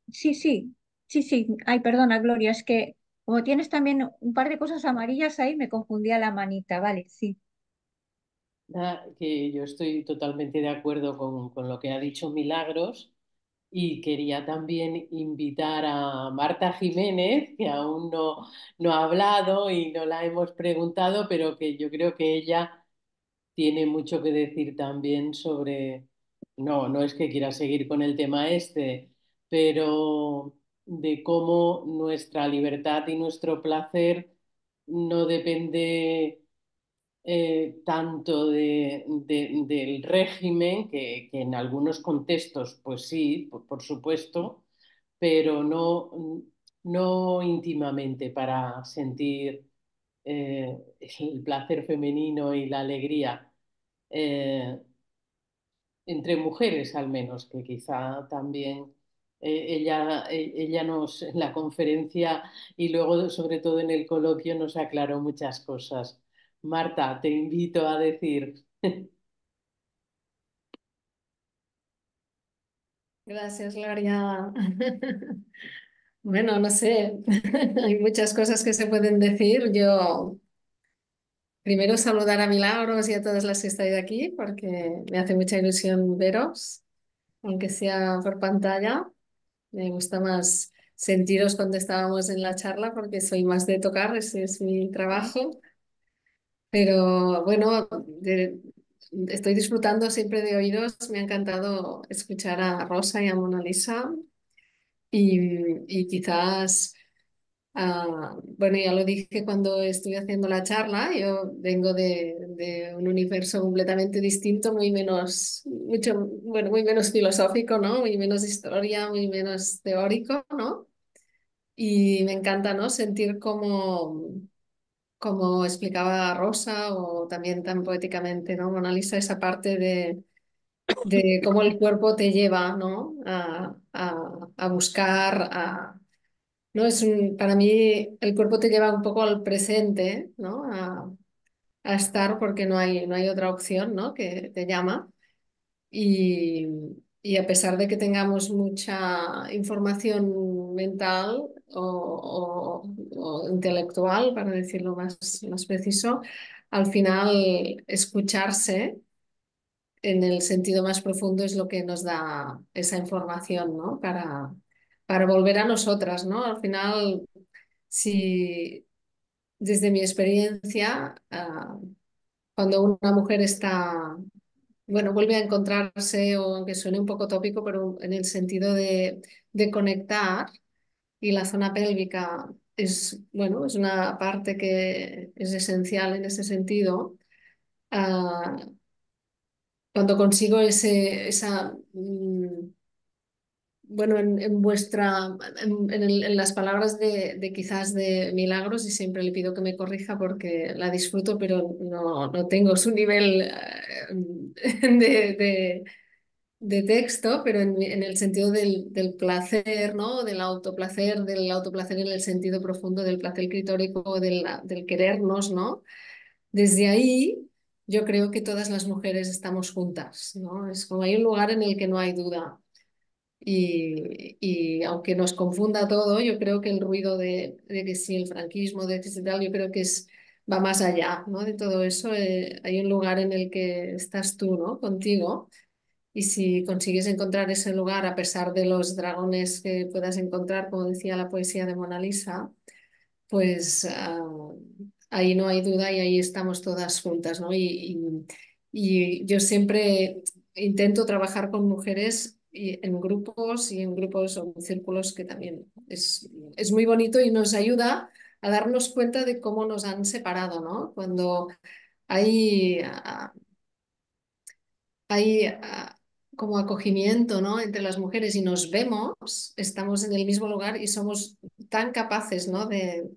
sí, sí, sí, sí. Ay, perdona, Gloria, es que como tienes también un par de cosas amarillas ahí, me confundía la manita, vale, sí. Que yo estoy totalmente de acuerdo con lo que ha dicho Milagros y quería también invitar a Marta Jiménez, que aún no ha hablado y no la hemos preguntado, pero que yo creo que ella tiene mucho que decir también sobre, no es que quiera seguir con el tema este, pero de cómo nuestra libertad y nuestro placer no depende tanto del régimen, que en algunos contextos, pues sí, por supuesto, pero no íntimamente para sentir el placer femenino y la alegría. eh, Entre mujeres al menos, que quizá también ella nos, en la conferencia y luego sobre todo en el coloquio nos aclaró muchas cosas. Marta, te invito a decir. Gracias, Gloria. Bueno, no sé, hay muchas cosas que se pueden decir. Yo primero saludar a Milagros y a todas las que estáis aquí, porque me hace mucha ilusión veros, aunque sea por pantalla. Me gusta más sentiros cuando estábamos en la charla, porque soy más de tocar, ese es mi trabajo. Pero bueno, estoy disfrutando siempre de oíros. Me ha encantado escuchar a Rosa y a Mona Lisa. Y quizás, bueno, ya lo dije cuando estuve haciendo la charla, yo vengo de un universo completamente distinto, muy menos, mucho, bueno, muy menos filosófico, ¿no? Muy menos historia, muy menos teórico, ¿no? Y me encanta, ¿no? Sentir como explicaba Rosa o también tan poéticamente, ¿no? Mona Lisa, esa parte de cómo el cuerpo te lleva, ¿no? A buscar, ¿no? Para mí el cuerpo te lleva un poco al presente, ¿no? A estar porque no hay otra opción, ¿no? Que te llama. Y, y a pesar de que tengamos mucha información mental o intelectual, para decirlo más preciso, al final escucharse en el sentido más profundo es lo que nos da esa información, ¿no? Para volver a nosotras, ¿no? Al final, si desde mi experiencia, cuando una mujer está, bueno, vuelve a encontrarse, o aunque suene un poco tópico, pero en el sentido de conectar, y la zona pélvica es, bueno, es una parte que es esencial en ese sentido. ah, Cuando consigo bueno, en vuestra, en las palabras de quizás de Milagros, y siempre le pido que me corrija porque la disfruto, pero no tengo su nivel de texto, pero en el sentido del placer, ¿no? Del autoplacer en el sentido profundo del placer clitórico, del querernos, ¿no? Desde ahí, yo creo que todas las mujeres estamos juntas, ¿no? Es como hay un lugar en el que no hay duda. Y aunque nos confunda todo, yo creo que el ruido de que sí, el franquismo, de que sí tal, yo creo que va más allá, ¿no? De todo eso. Hay un lugar en el que estás tú, ¿no? Contigo. Y si consigues encontrar ese lugar, a pesar de los dragones que puedas encontrar, como decía la poesía de Mona Lisa, pues ahí no hay duda y ahí estamos todas juntas, ¿no? Y yo siempre intento trabajar con mujeres en grupos y en grupos o en círculos que también es muy bonito y nos ayuda a darnos cuenta de cómo nos han separado, ¿no? Cuando hay, hay como acogimiento, ¿no? Entre las mujeres y nos vemos, estamos en el mismo lugar y somos tan capaces, ¿no? De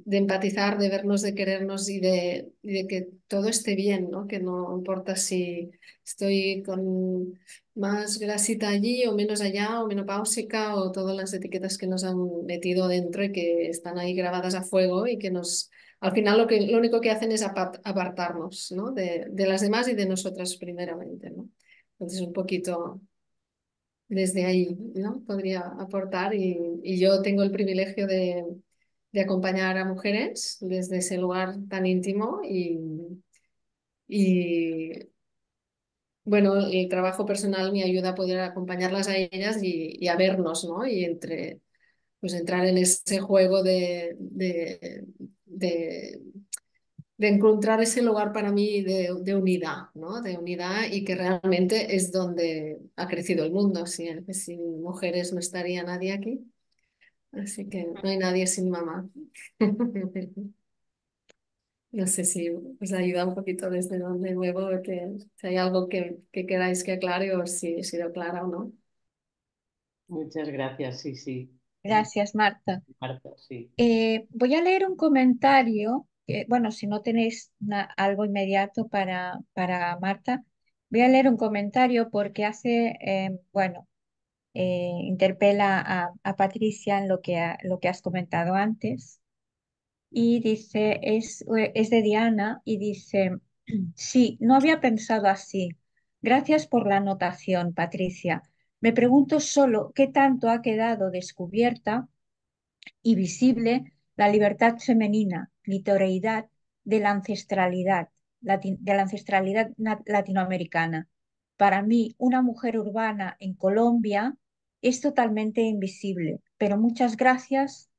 empatizar, de vernos, de querernos y de que todo esté bien, ¿no? Que no importa si estoy con más grasita allí o menos allá o menopáusica o todas las etiquetas que nos han metido dentro y que están ahí grabadas a fuego y que al final lo único que hacen es apartarnos, ¿no? De las demás y de nosotras primeramente, ¿no? Entonces un poquito desde ahí, ¿no? Podría aportar y yo tengo el privilegio de acompañar a mujeres desde ese lugar tan íntimo y bueno, el trabajo personal me ayuda a poder acompañarlas a ellas y a vernos, ¿no? Y pues entrar en ese juego de, de encontrar ese lugar para mí de unidad, ¿no? De unidad y que realmente es donde ha crecido el mundo. Sin mujeres no estaría nadie aquí. Así que no hay nadie sin mamá. No sé si os ayuda un poquito desde donde luego, que si hay algo que queráis que aclare o si he sido clara o no. Muchas gracias, sí, sí. Gracias, Marta. Marta, sí. Voy a leer un comentario, bueno, si no tenéis algo inmediato para, voy a leer un comentario porque bueno, interpela a Patricia en lo que has comentado antes. Y dice, es de Diana y dice, sí, no había pensado así. Gracias por la anotación, Patricia. Me pregunto solo qué tanto ha quedado descubierta y visible la libertad femenina, clitoreidad de la ancestralidad latinoamericana. Para mí, una mujer urbana en Colombia es totalmente invisible, pero muchas gracias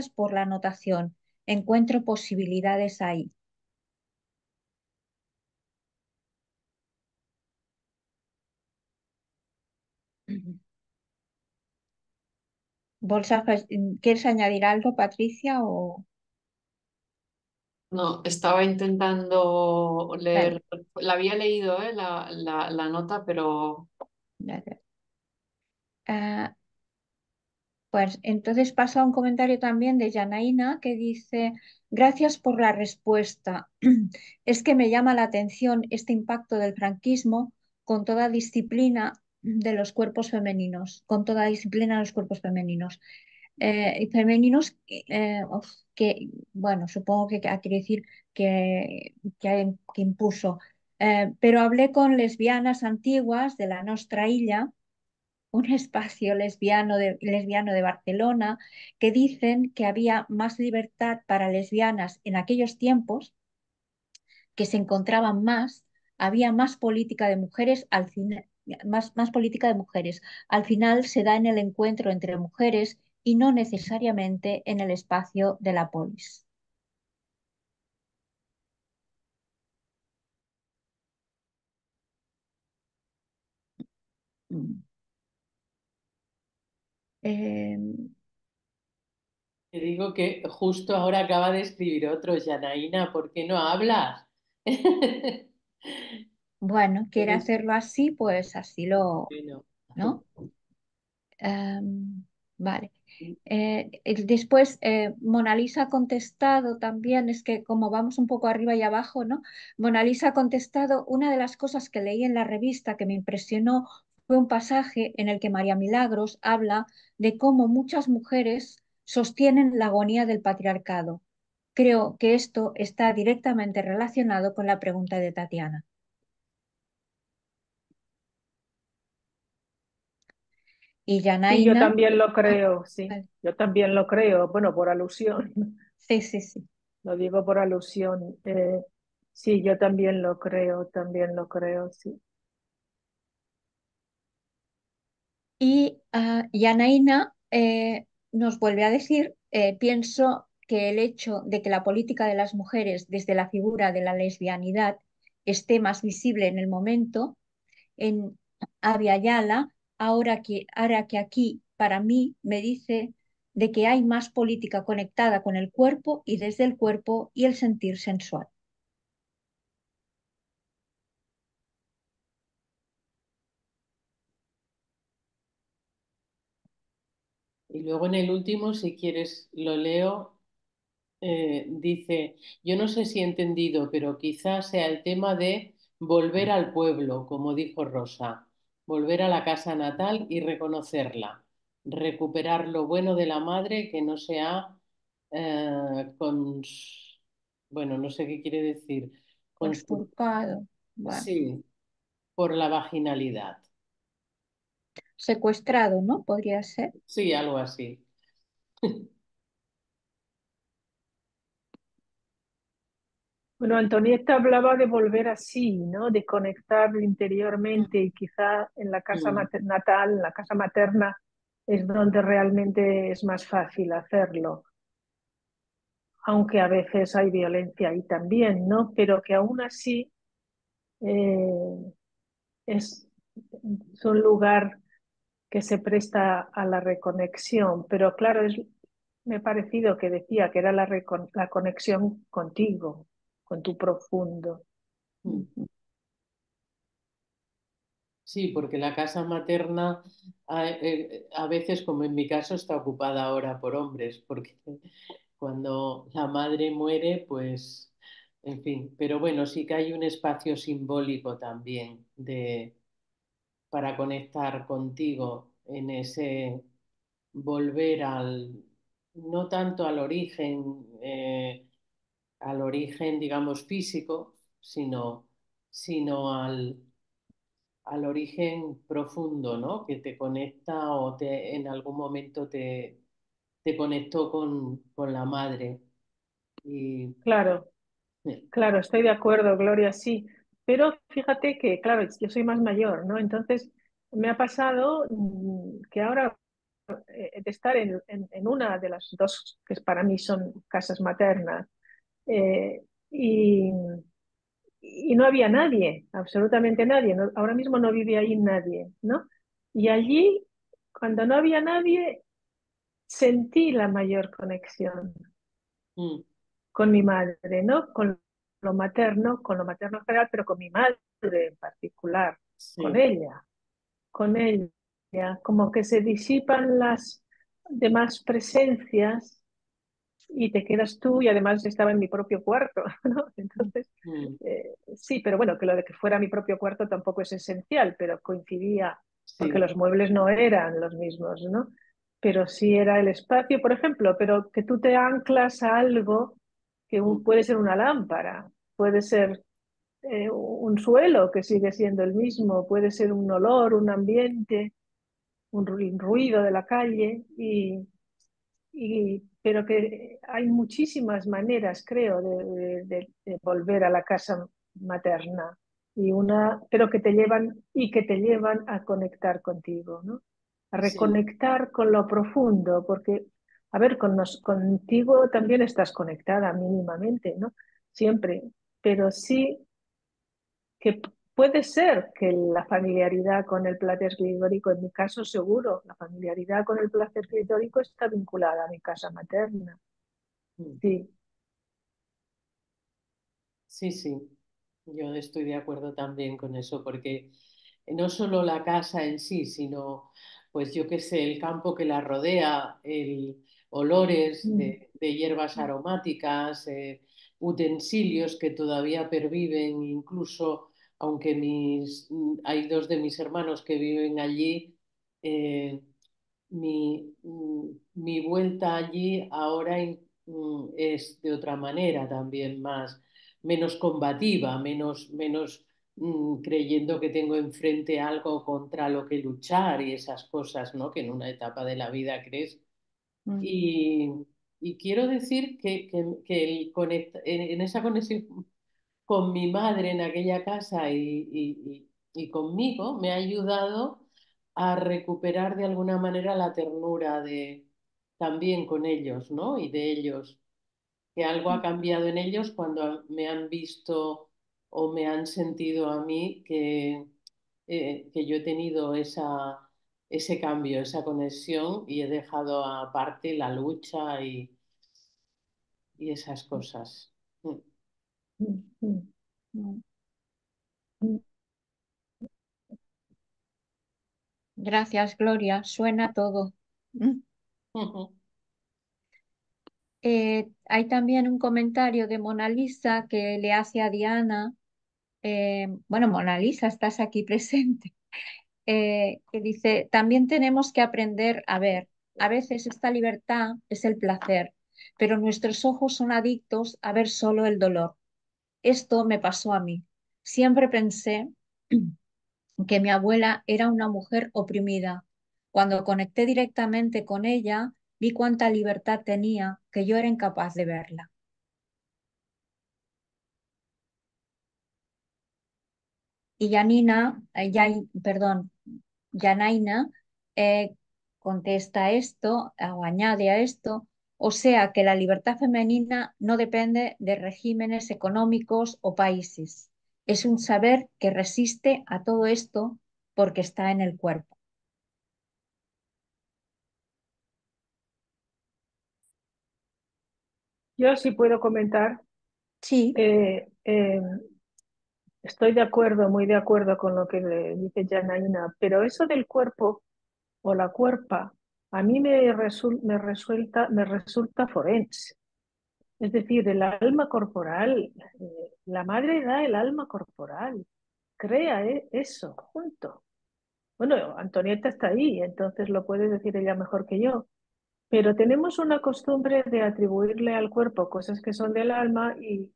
por la anotación. Encuentro posibilidades ahí. ¿Quieres añadir algo, Patricia? O... No, estaba intentando Vale, leer, la había leído, la nota, pero gracias. Ah, Pues entonces pasa un comentario también de Janaína que dice, gracias por la respuesta. Es que me llama la atención este impacto del franquismo con toda disciplina de los cuerpos femeninos, con toda disciplina de los cuerpos femeninos. Y femeninos bueno, supongo que quiere decir que impuso. Pero hablé con lesbianas antiguas de la Nostra Illa, un espacio lesbiano de Barcelona, que dicen que había más libertad para lesbianas en aquellos tiempos, que se encontraban más, había más política de mujeres al final. Más política de mujeres. Al final se da en el encuentro entre mujeres y no necesariamente en el espacio de la polis. Mm. Eh, Te digo que justo ahora acaba de escribir otro, Janaína, ¿por qué no hablas? bueno, quiere Eres- hacerlo así, pues así Bueno. ¿no? Vale. Después, Mona Lisa ha contestado también, es que como vamos un poco arriba y abajo, ¿no? Mona Lisa ha contestado, una de las cosas que leí en la revista que me impresionó fue un pasaje en el que María Milagros habla de cómo muchas mujeres sostienen la agonía del patriarcado. Creo que esto está directamente relacionado con la pregunta de Tatiana. Y Sí, yo Janaína, también lo ah, creo, sí, vale. yo también lo creo, bueno, por alusión, Sí, sí, sí. lo digo por alusión. Sí, yo también lo creo, sí. Y Yanaina nos vuelve a decir, pienso que el hecho de que la política de las mujeres desde la figura de la lesbianidad esté más visible en el momento, en Abya Yala, ahora que aquí para mí me dice de que hay más política conectada con el cuerpo y desde el cuerpo y el sentir sensual. Y luego en el último, si quieres, lo leo. Dice, yo no sé si he entendido, pero quizás sea el tema de volver al pueblo, como dijo Rosa, volver a la casa natal y reconocerla, recuperar lo bueno de la madre que no se ha, bueno, no sé qué quiere decir, consu- Conspurcado, bueno, sí, por la vaginalidad, secuestrado, ¿no? Podría ser. sí, algo así. Bueno, Antonieta hablaba de volver así, ¿no? De conectar interiormente y quizá en la casa Mm. natal, en la casa materna, es donde realmente es más fácil hacerlo, aunque a veces hay violencia ahí también, ¿no? Pero que aún así eh, es un lugar que se presta a la reconexión, pero claro, me ha parecido que decía que era la conexión contigo, con tu profundo. Mm. Sí, porque la casa materna a veces, como en mi caso, está ocupada ahora por hombres, porque cuando la madre muere, pues, en fin, pero bueno, sí que hay un espacio simbólico también para conectar contigo en ese volver no tanto al origen, digamos, físico, sino al origen profundo, ¿no? Que te conecta o en algún momento te conectó con la madre. Y, Claro, claro, estoy de acuerdo, Gloria, sí. Pero fíjate que, claro, yo soy más mayor, ¿no? Entonces, me ha pasado que ahora de estar en una de las dos que para mí son casas maternas, eh, y, y no había nadie, absolutamente nadie. Ahora mismo no vive ahí nadie, ¿no? Y allí, cuando no había nadie, sentí la mayor conexión mm, con mi madre, ¿no? Con lo materno en general, pero con mi madre en particular, sí, con ella, como que se disipan las demás presencias y te quedas tú, y además estaba en mi propio cuarto, ¿no? Entonces, mm, sí, pero bueno, que lo de que fuera mi propio cuarto tampoco es esencial, pero coincidía, porque sí, los muebles no eran los mismos, ¿no? Pero sí era el espacio, por ejemplo, pero que tú te anclas a algo que mm, puede ser una lámpara, puede ser un suelo que sigue siendo el mismo, puede ser un olor, un ambiente, un ruido de la calle, pero que hay muchísimas maneras, creo, de volver a la casa materna, pero que te llevan a conectar contigo, ¿no? A sí, reconectar con lo profundo, porque, a ver, contigo también estás conectada mínimamente, ¿no? Siempre, pero sí que puede ser que la familiaridad con el placer clitórico, en mi caso seguro, la familiaridad con el placer clitórico está vinculada a mi casa materna. mm. Sí. Sí, sí, yo estoy de acuerdo también con eso, porque no solo la casa en sí, sino, pues yo qué sé, el campo que la rodea, el olores Mm, de hierbas aromáticas, utensilios que todavía perviven, incluso aunque hay dos de mis hermanos que viven allí, eh, mi vuelta allí ahora es de otra manera también más, menos combativa, menos creyendo que tengo enfrente algo contra lo que luchar y esas cosas, ¿no? Que en una etapa de la vida crees. mm. Y, y quiero decir que en esa conexión con mi madre en aquella casa y conmigo me ha ayudado a recuperar de alguna manera la ternura también con ellos, ¿no? Y de ellos, que algo ha cambiado en ellos cuando me han visto o me han sentido a mí que yo he tenido ese cambio, esa conexión y he dejado aparte la lucha y esas cosas. Mm. mm, mm, Mm. mm. Gracias, Gloria. Suena todo. Mm. Hay también un comentario de Mona Lisa que le hace a Diana. Bueno, Mona Lisa, estás aquí presente. Que dice, también tenemos que aprender a ver. A veces esta libertad es el placer, pero nuestros ojos son adictos a ver solo el dolor. Esto me pasó a mí. Siempre pensé que mi abuela era una mujer oprimida. Cuando conecté directamente con ella, vi cuánta libertad tenía que yo era incapaz de verla. Y Janina, perdón, Janaina contesta esto o añade a esto, o sea que la libertad femenina no depende de regímenes económicos o países. Es un saber que resiste a todo esto porque está en el cuerpo. Yo sí puedo comentar. Sí, Estoy de acuerdo, muy de acuerdo con lo que le dice Janaína, pero eso del cuerpo o la cuerpa a mí me resulta forense. Es decir, el alma corporal, la madre da el alma corporal, crea eso junto. Bueno, Antonieta está ahí, entonces lo puede decir ella mejor que yo, pero tenemos una costumbre de atribuirle al cuerpo cosas que son del alma y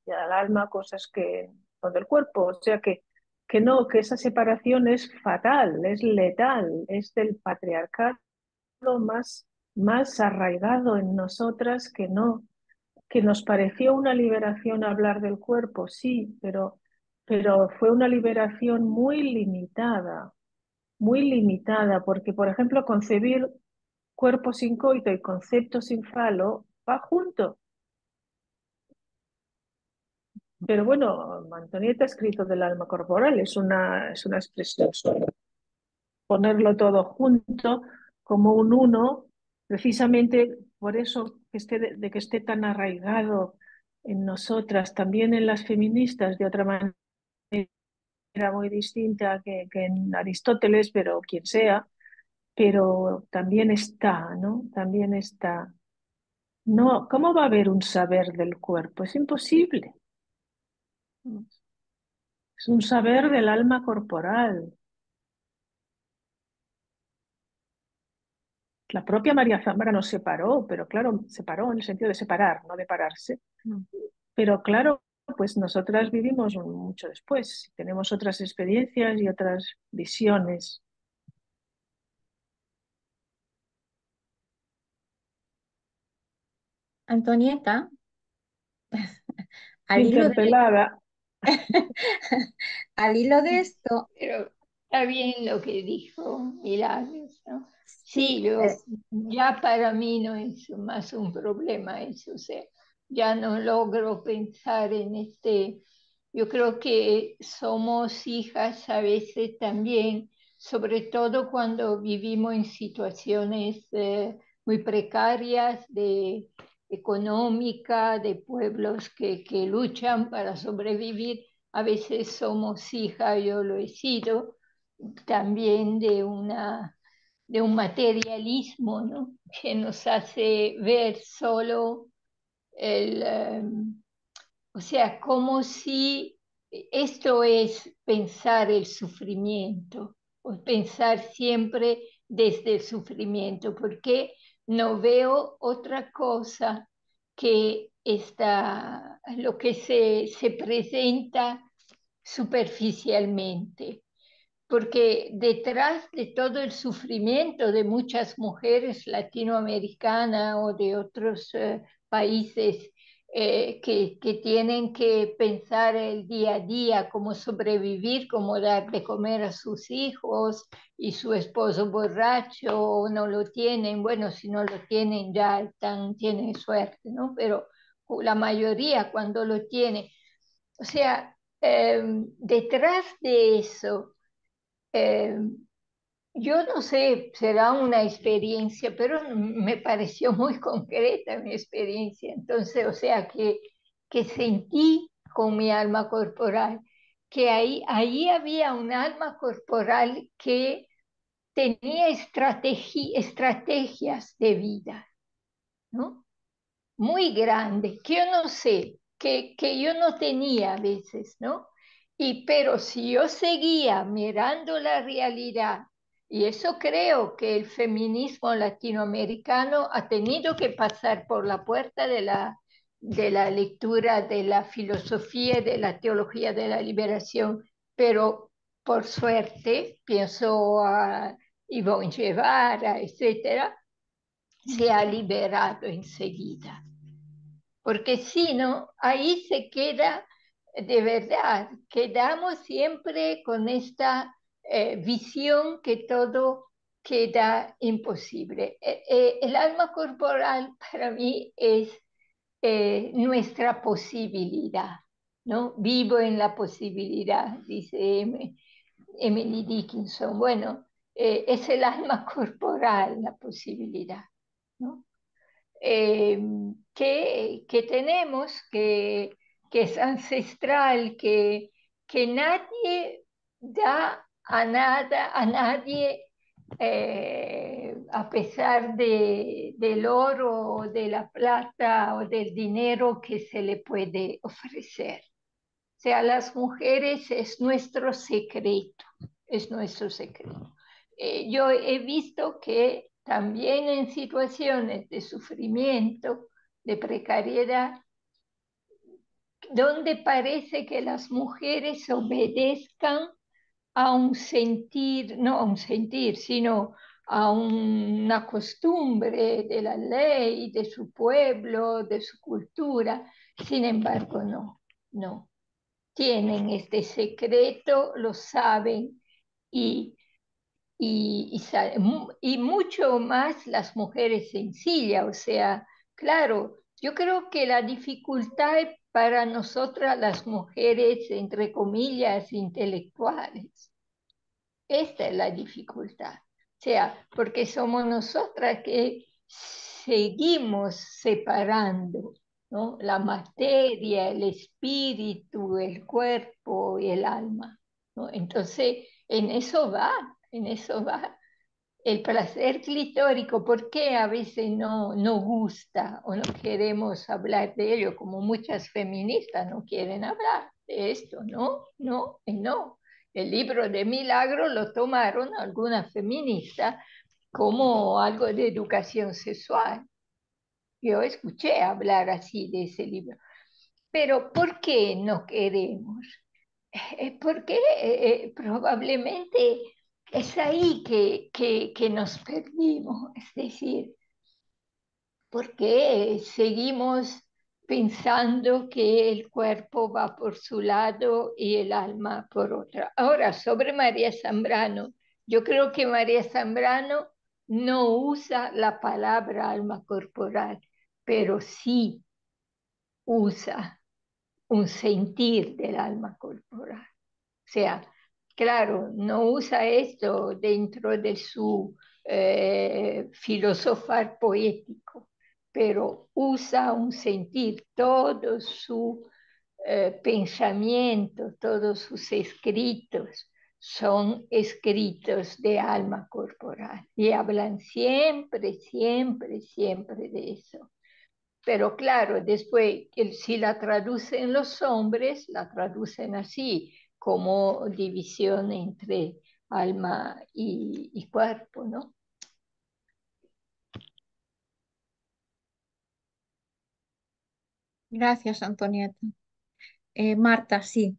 al alma cosas que son del cuerpo. O sea que no, que esa separación es fatal, es letal, es del patriarcado más arraigado en nosotras que no, que nos pareció una liberación hablar del cuerpo, sí, pero fue una liberación muy limitada, porque, por ejemplo, concebir cuerpo sin coito y concepto sin falo va junto. Pero bueno, Antonieta ha escrito del alma corporal, es una expresión sola. Ponerlo todo junto como un uno, precisamente por eso de que esté tan arraigado en nosotras, también en las feministas, de otra manera muy distinta que en Aristóteles, pero quien sea, pero también está, ¿no? También está. No, ¿cómo va a haber un saber del cuerpo? Es imposible. Es un saber del alma corporal. La propia María Zambra nos separó, pero claro, separó en el sentido de separar, no de pararse. Pero claro, pues nosotras vivimos mucho después, tenemos otras experiencias y otras visiones. Antonieta, al hilo de, Interpelada. al hilo de esto, Pero está bien lo que dijo Milagros, ¿no? sí, Sí, ya para mí no es más un problema eso, o sea, ya no logro pensar en este, yo creo que somos hijas a veces también, sobre todo cuando vivimos en situaciones muy precarias de económica, de pueblos que luchan para sobrevivir. A veces somos hija, yo lo he sido, también de un materialismo, ¿no? Que nos hace ver solo o sea, como si esto es pensar el sufrimiento, o pensar siempre desde el sufrimiento, porque no veo otra cosa que lo que se presenta superficialmente, porque detrás de todo el sufrimiento de muchas mujeres latinoamericanas o de otros países que tienen que pensar el día a día, cómo sobrevivir, cómo dar de comer a sus hijos y su esposo borracho no lo tienen, bueno, si no lo tienen ya tienen suerte, ¿no? Pero la mayoría cuando lo tiene, o sea, detrás de eso, eh, yo no sé, será una experiencia, pero me pareció muy concreta mi experiencia. Entonces, o sea, que sentí con mi alma corporal que ahí había un alma corporal que tenía estrategias de vida, ¿no? Muy grande, que yo no sé, que yo no tenía a veces, ¿no? Pero si yo seguía mirando la realidad, y eso creo que el feminismo latinoamericano ha tenido que pasar por la puerta de la lectura de la filosofía y de la teología de la liberación, pero por suerte, pienso a Ivonne Guevara, etcétera, se ha liberado enseguida, porque si no, ahí se queda de verdad, quedamos siempre con esta visión que todo queda imposible. El alma corporal para mí es nuestra posibilidad, ¿no? Vivo en la posibilidad, dice Emily Dickinson. Bueno, es el alma corporal la posibilidad, ¿no? que tenemos, que es ancestral, que nadie da a nada, a nadie, a pesar del oro, o de la plata o del dinero que se le puede ofrecer. O sea, las mujeres es nuestro secreto, es nuestro secreto. Yo he visto que también en situaciones de sufrimiento, de precariedad, donde parece que las mujeres obedezcan a un sentir, no a un sentir, sino a una costumbre de la ley, de su pueblo, de su cultura. Sin embargo, no, no. Tienen este secreto, lo saben y, y mucho más las mujeres sencillas. O sea, claro, yo creo que la dificultad para nosotras las mujeres, entre comillas, intelectuales, esta es la dificultad. O sea, porque somos nosotras que seguimos separando, ¿no? La materia, el espíritu, el cuerpo y el alma, ¿no? Entonces, en eso va. El placer clitórico, ¿por qué a veces no gusta o no queremos hablar de ello? Como muchas feministas no quieren hablar de esto, no, no y no. El libro de Milagro lo tomaron algunas feministas como algo de educación sexual. Yo escuché hablar así de ese libro. Pero ¿por qué no queremos? Porque probablemente es ahí que nos perdimos, es decir, porque seguimos pensando que el cuerpo va por su lado y el alma por otra. Ahora, sobre María Zambrano, yo creo que María Zambrano no usa la palabra alma corporal, pero sí usa un sentir del alma corporal. O sea, claro, no usa esto dentro de su filosofar poético, pero usa un sentir, todo su pensamiento, todos sus escritos son escritos de alma corporal y hablan siempre, siempre, siempre de eso. Pero claro, después, si la traducen los hombres, la traducen así, como división entre alma y cuerpo, ¿no? Gracias, Antonieta. Marta, sí.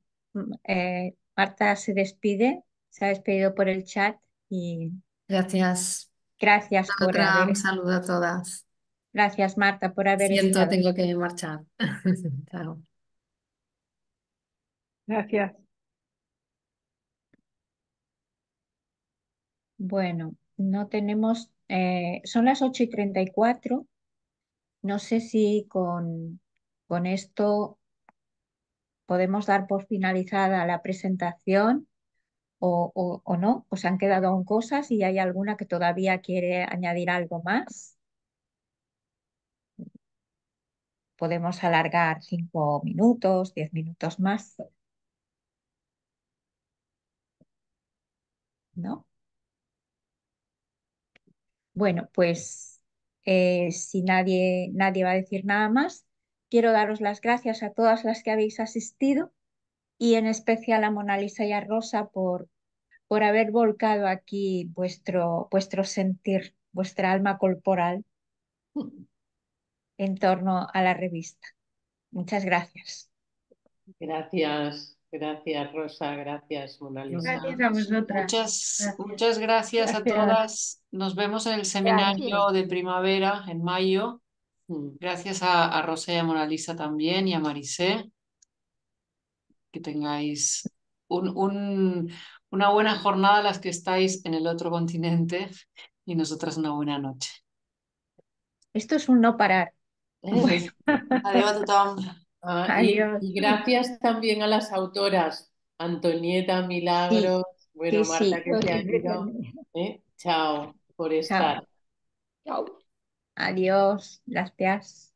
Marta se ha despedido por el chat y Gracias gracias a por otra, un haber, saludo a todas. gracias Marta por haber Siento, estado. tengo que marchar. Chao. Gracias. Bueno, no tenemos, son las 8:34. No sé si con esto podemos dar por finalizada la presentación o no, o se han quedado aún cosas y hay alguna que todavía quiere añadir algo más. Podemos alargar 5 minutos, 10 minutos más, ¿no? Bueno, pues si nadie va a decir nada más, quiero daros las gracias a todas las que habéis asistido y en especial a Mona Lisa y a Rosa por haber volcado aquí vuestro sentir, vuestra alma corporal en torno a la revista. Muchas gracias. Gracias, gracias Rosa, gracias Mona Lisa. Gracias a vosotras. Muchas gracias a Gracias. todas. Nos vemos en el seminario de primavera en mayo. Gracias a Rosa y a Mona Lisa también y a Marisé. Que tengáis una buena jornada las que estáis en el otro continente y nosotras una buena noche. Esto es un no parar. Bueno, Adeu a tothom. adiós. Y gracias también a las autoras, Antonieta, Sí, Milagros, bueno, sí, Marta sí. que se ha ido. Chao por Chao. estar. Chao. Adiós, gracias.